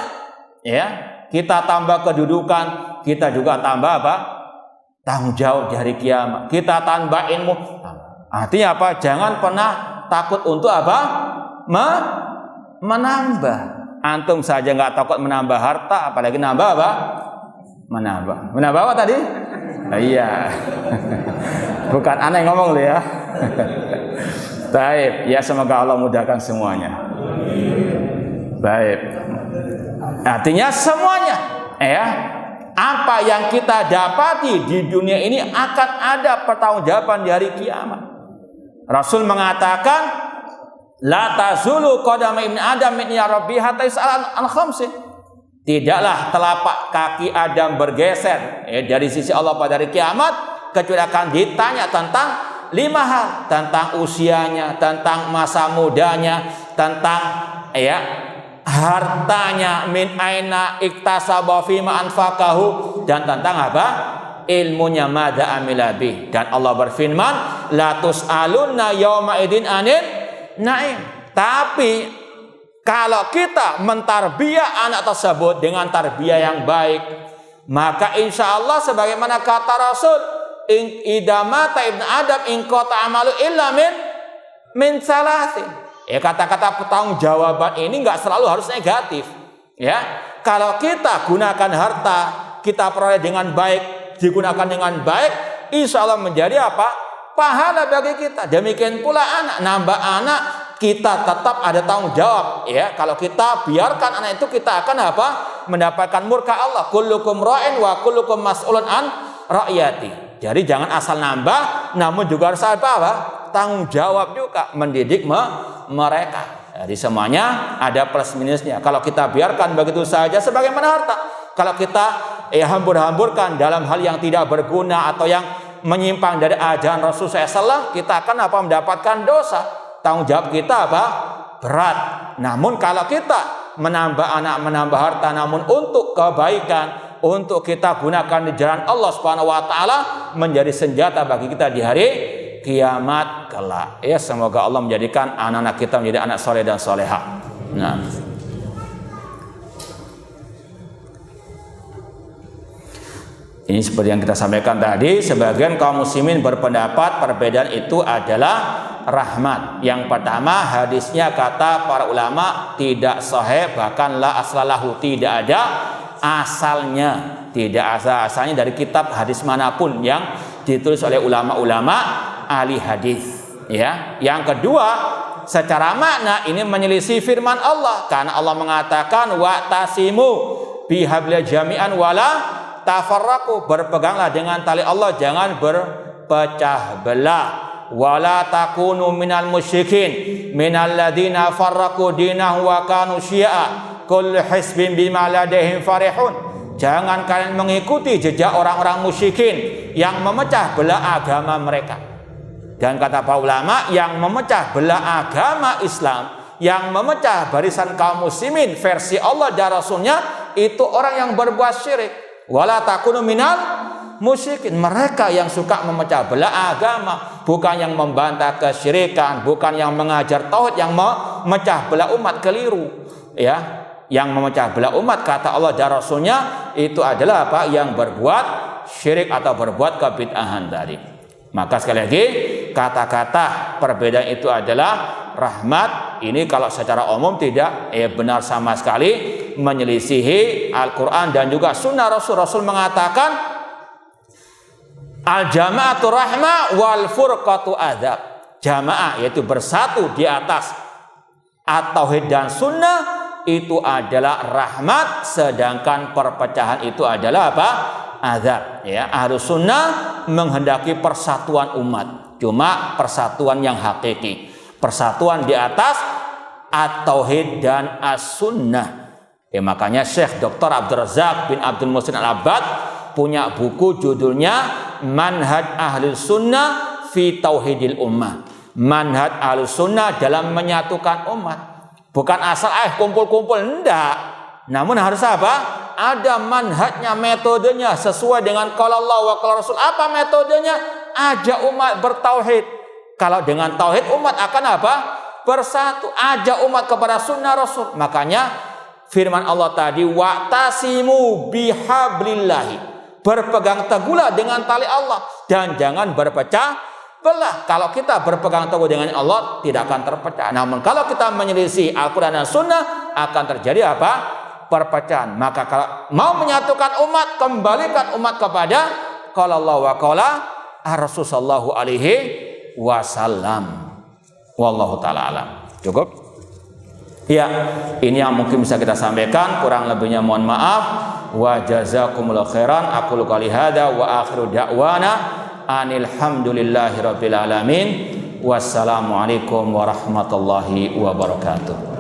Kita tambah kedudukan, kita juga tambah apa? Tanggung jawab di hari kiamat. Kita tambah ilmu. Artinya apa? Jangan pernah takut untuk apa? Menambah. Antum saja nggak takut menambah harta, apalagi nambah apa? Menambah. Menambah apa tadi? Iya. Bukan aneh ngomong loh ya. Baik, semoga Allah mudahkan semuanya. Baik. Artinya semuanya, apa apa yang kita dapati di dunia ini akan ada pertanggungjawaban di hari kiamat. Rasul mengatakan, la tazulu qadama ibni adam min ya rabbi hatta yus'al an khamsin. Tidaklah telapak kaki Adam bergeser dari sisi Allah pada hari kiamat kecuali akan ditanya tentang 5 hal, tentang usianya, tentang masa mudanya, tentang hartanya, min aina iktasaba fima anfaqahu, dan tentang apa? Ilmunya madza amila bih. Dan Allah berfirman, la tus'alunna yauma idin anil naim. Tapi kalau kita mentarbiyah anak tersebut dengan tarbiyah yang baik, maka insya Allah sebagaimana kata Rasul, idza mata ibnu adam in qata amalu illa min salasin. Kata-kata pertanggungjawaban ini nggak selalu harus negatif. Kalau kita gunakan harta, kita peroleh dengan baik, digunakan dengan baik, insya Allah menjadi apa? Pahala bagi kita. Demikian pula anak, nambah anak, kita tetap ada tanggung jawab. Kalau kita biarkan anak itu, kita akan apa? Mendapatkan murka Allah. Kullukum ra'in wa kullukum mas'ulun an ra'yati. Jadi jangan asal nambah, namun juga harus apa? Tanggung jawab juga mendidik mereka. Jadi semuanya ada plus minusnya. Kalau kita biarkan begitu saja sebagaimana harta, kalau kita hambur-hamburkan dalam hal yang tidak berguna atau yang menyimpang dari ajaran Rasulullah SAW, kita akan apa? Mendapatkan dosa. Tanggung jawab kita apa? Berat. Namun kalau kita menambah anak, menambah harta, namun untuk kebaikan, untuk kita gunakan di jalan Allah Subhanahu wa taala, menjadi senjata bagi kita di hari kiamat kelak. Semoga Allah menjadikan anak-anak kita menjadi anak soleh dan soleha. Nah, ini seperti yang kita sampaikan tadi, sebagian kaum muslimin berpendapat perbedaan itu adalah rahmat. Yang pertama, hadisnya kata para ulama tidak sahih, bahkan la aslalahu, tidak ada asalnya, tidak asalnya dari kitab hadis manapun yang ditulis oleh ulama-ulama ahli hadis. Yang kedua, secara makna ini menyelisih firman Allah, karena Allah mengatakan wa'tasimu bihablil jami'an wala tafarraqu, berpeganglah dengan tali Allah, jangan berpecah belah. Wala takunu minal musyrikin minal ladzina farraqu dinahu wa kanu syi'a kullu hizbin bima ladaihim farihun. Jangan kalian mengikuti jejak orang-orang musyrikin yang memecah belah agama mereka. Dan kata para ulama, yang memecah belah agama Islam, yang memecah barisan kaum muslimin versi Allah dan Rasulnya, itu orang yang berbuat syirik. Wala takunu minal musyrikin, mereka yang suka memecah belah agama, bukan yang membantah kesyirikan, bukan yang mengajar tauhid, yang memecah belah umat keliru. Yang memecah belah umat, kata Allah dan Rasulnya, itu adalah apa? Yang berbuat syirik atau berbuat kebid'ahan tadi. Maka sekali lagi, kata-kata perbedaan itu adalah rahmat. Ini kalau secara umum tidak benar sama sekali, menyelisihi Al-Quran dan juga sunnah Rasul. Rasul mengatakan al-jama'atu rahmah wal furqatu adzab. Jamaah yaitu bersatu di atas at-tauhid dan sunnah itu adalah rahmat, sedangkan perpecahan itu adalah apa? Azab. Ahlus sunnah menghendaki persatuan umat, cuma persatuan yang hakiki, persatuan di atas at-tauhid dan as-sunnah. Makanya Syekh Dr. Abdul Razak bin Abdul Muhsin Al-Abbad punya buku judulnya Manhaj Ahlus Sunnah fi Tauhidil Ummah. Manhaj Ahlus Sunnah dalam menyatukan umat. Bukan asal kumpul-kumpul, enggak. Namun harus apa? Ada manhajnya, metodenya sesuai dengan qala Allah wa qala Rasul. Apa metodenya? Ajak umat bertauhid. Kalau dengan tauhid umat akan apa? Bersatu. Ajak umat kepada sunnah Rasul. Makanya firman Allah tadi, wa'tasimu bihablillahi, berpegang teguhlah dengan tali Allah dan jangan berpecah belah. Kalau kita berpegang teguh dengan Allah, tidak akan terpecah. Namun kalau kita menyelisih Al-Quran dan Sunnah, akan terjadi apa? Perpecahan. Maka kalau mau menyatukan umat, kembalikan umat kepada qala Allah wa qala Rasul sallallahu alaihi wasallam. Wallahu ta'ala alam. Cukup? Ya, ini yang mungkin bisa kita sampaikan. Kurang lebihnya mohon maaf. wa jazakumullahu khairan. Aqulu qouli hadza wa akhiru da'wana anil hamdulillahi rabbil alamin. Wassalamualaikum warahmatullahi wabarakatuh.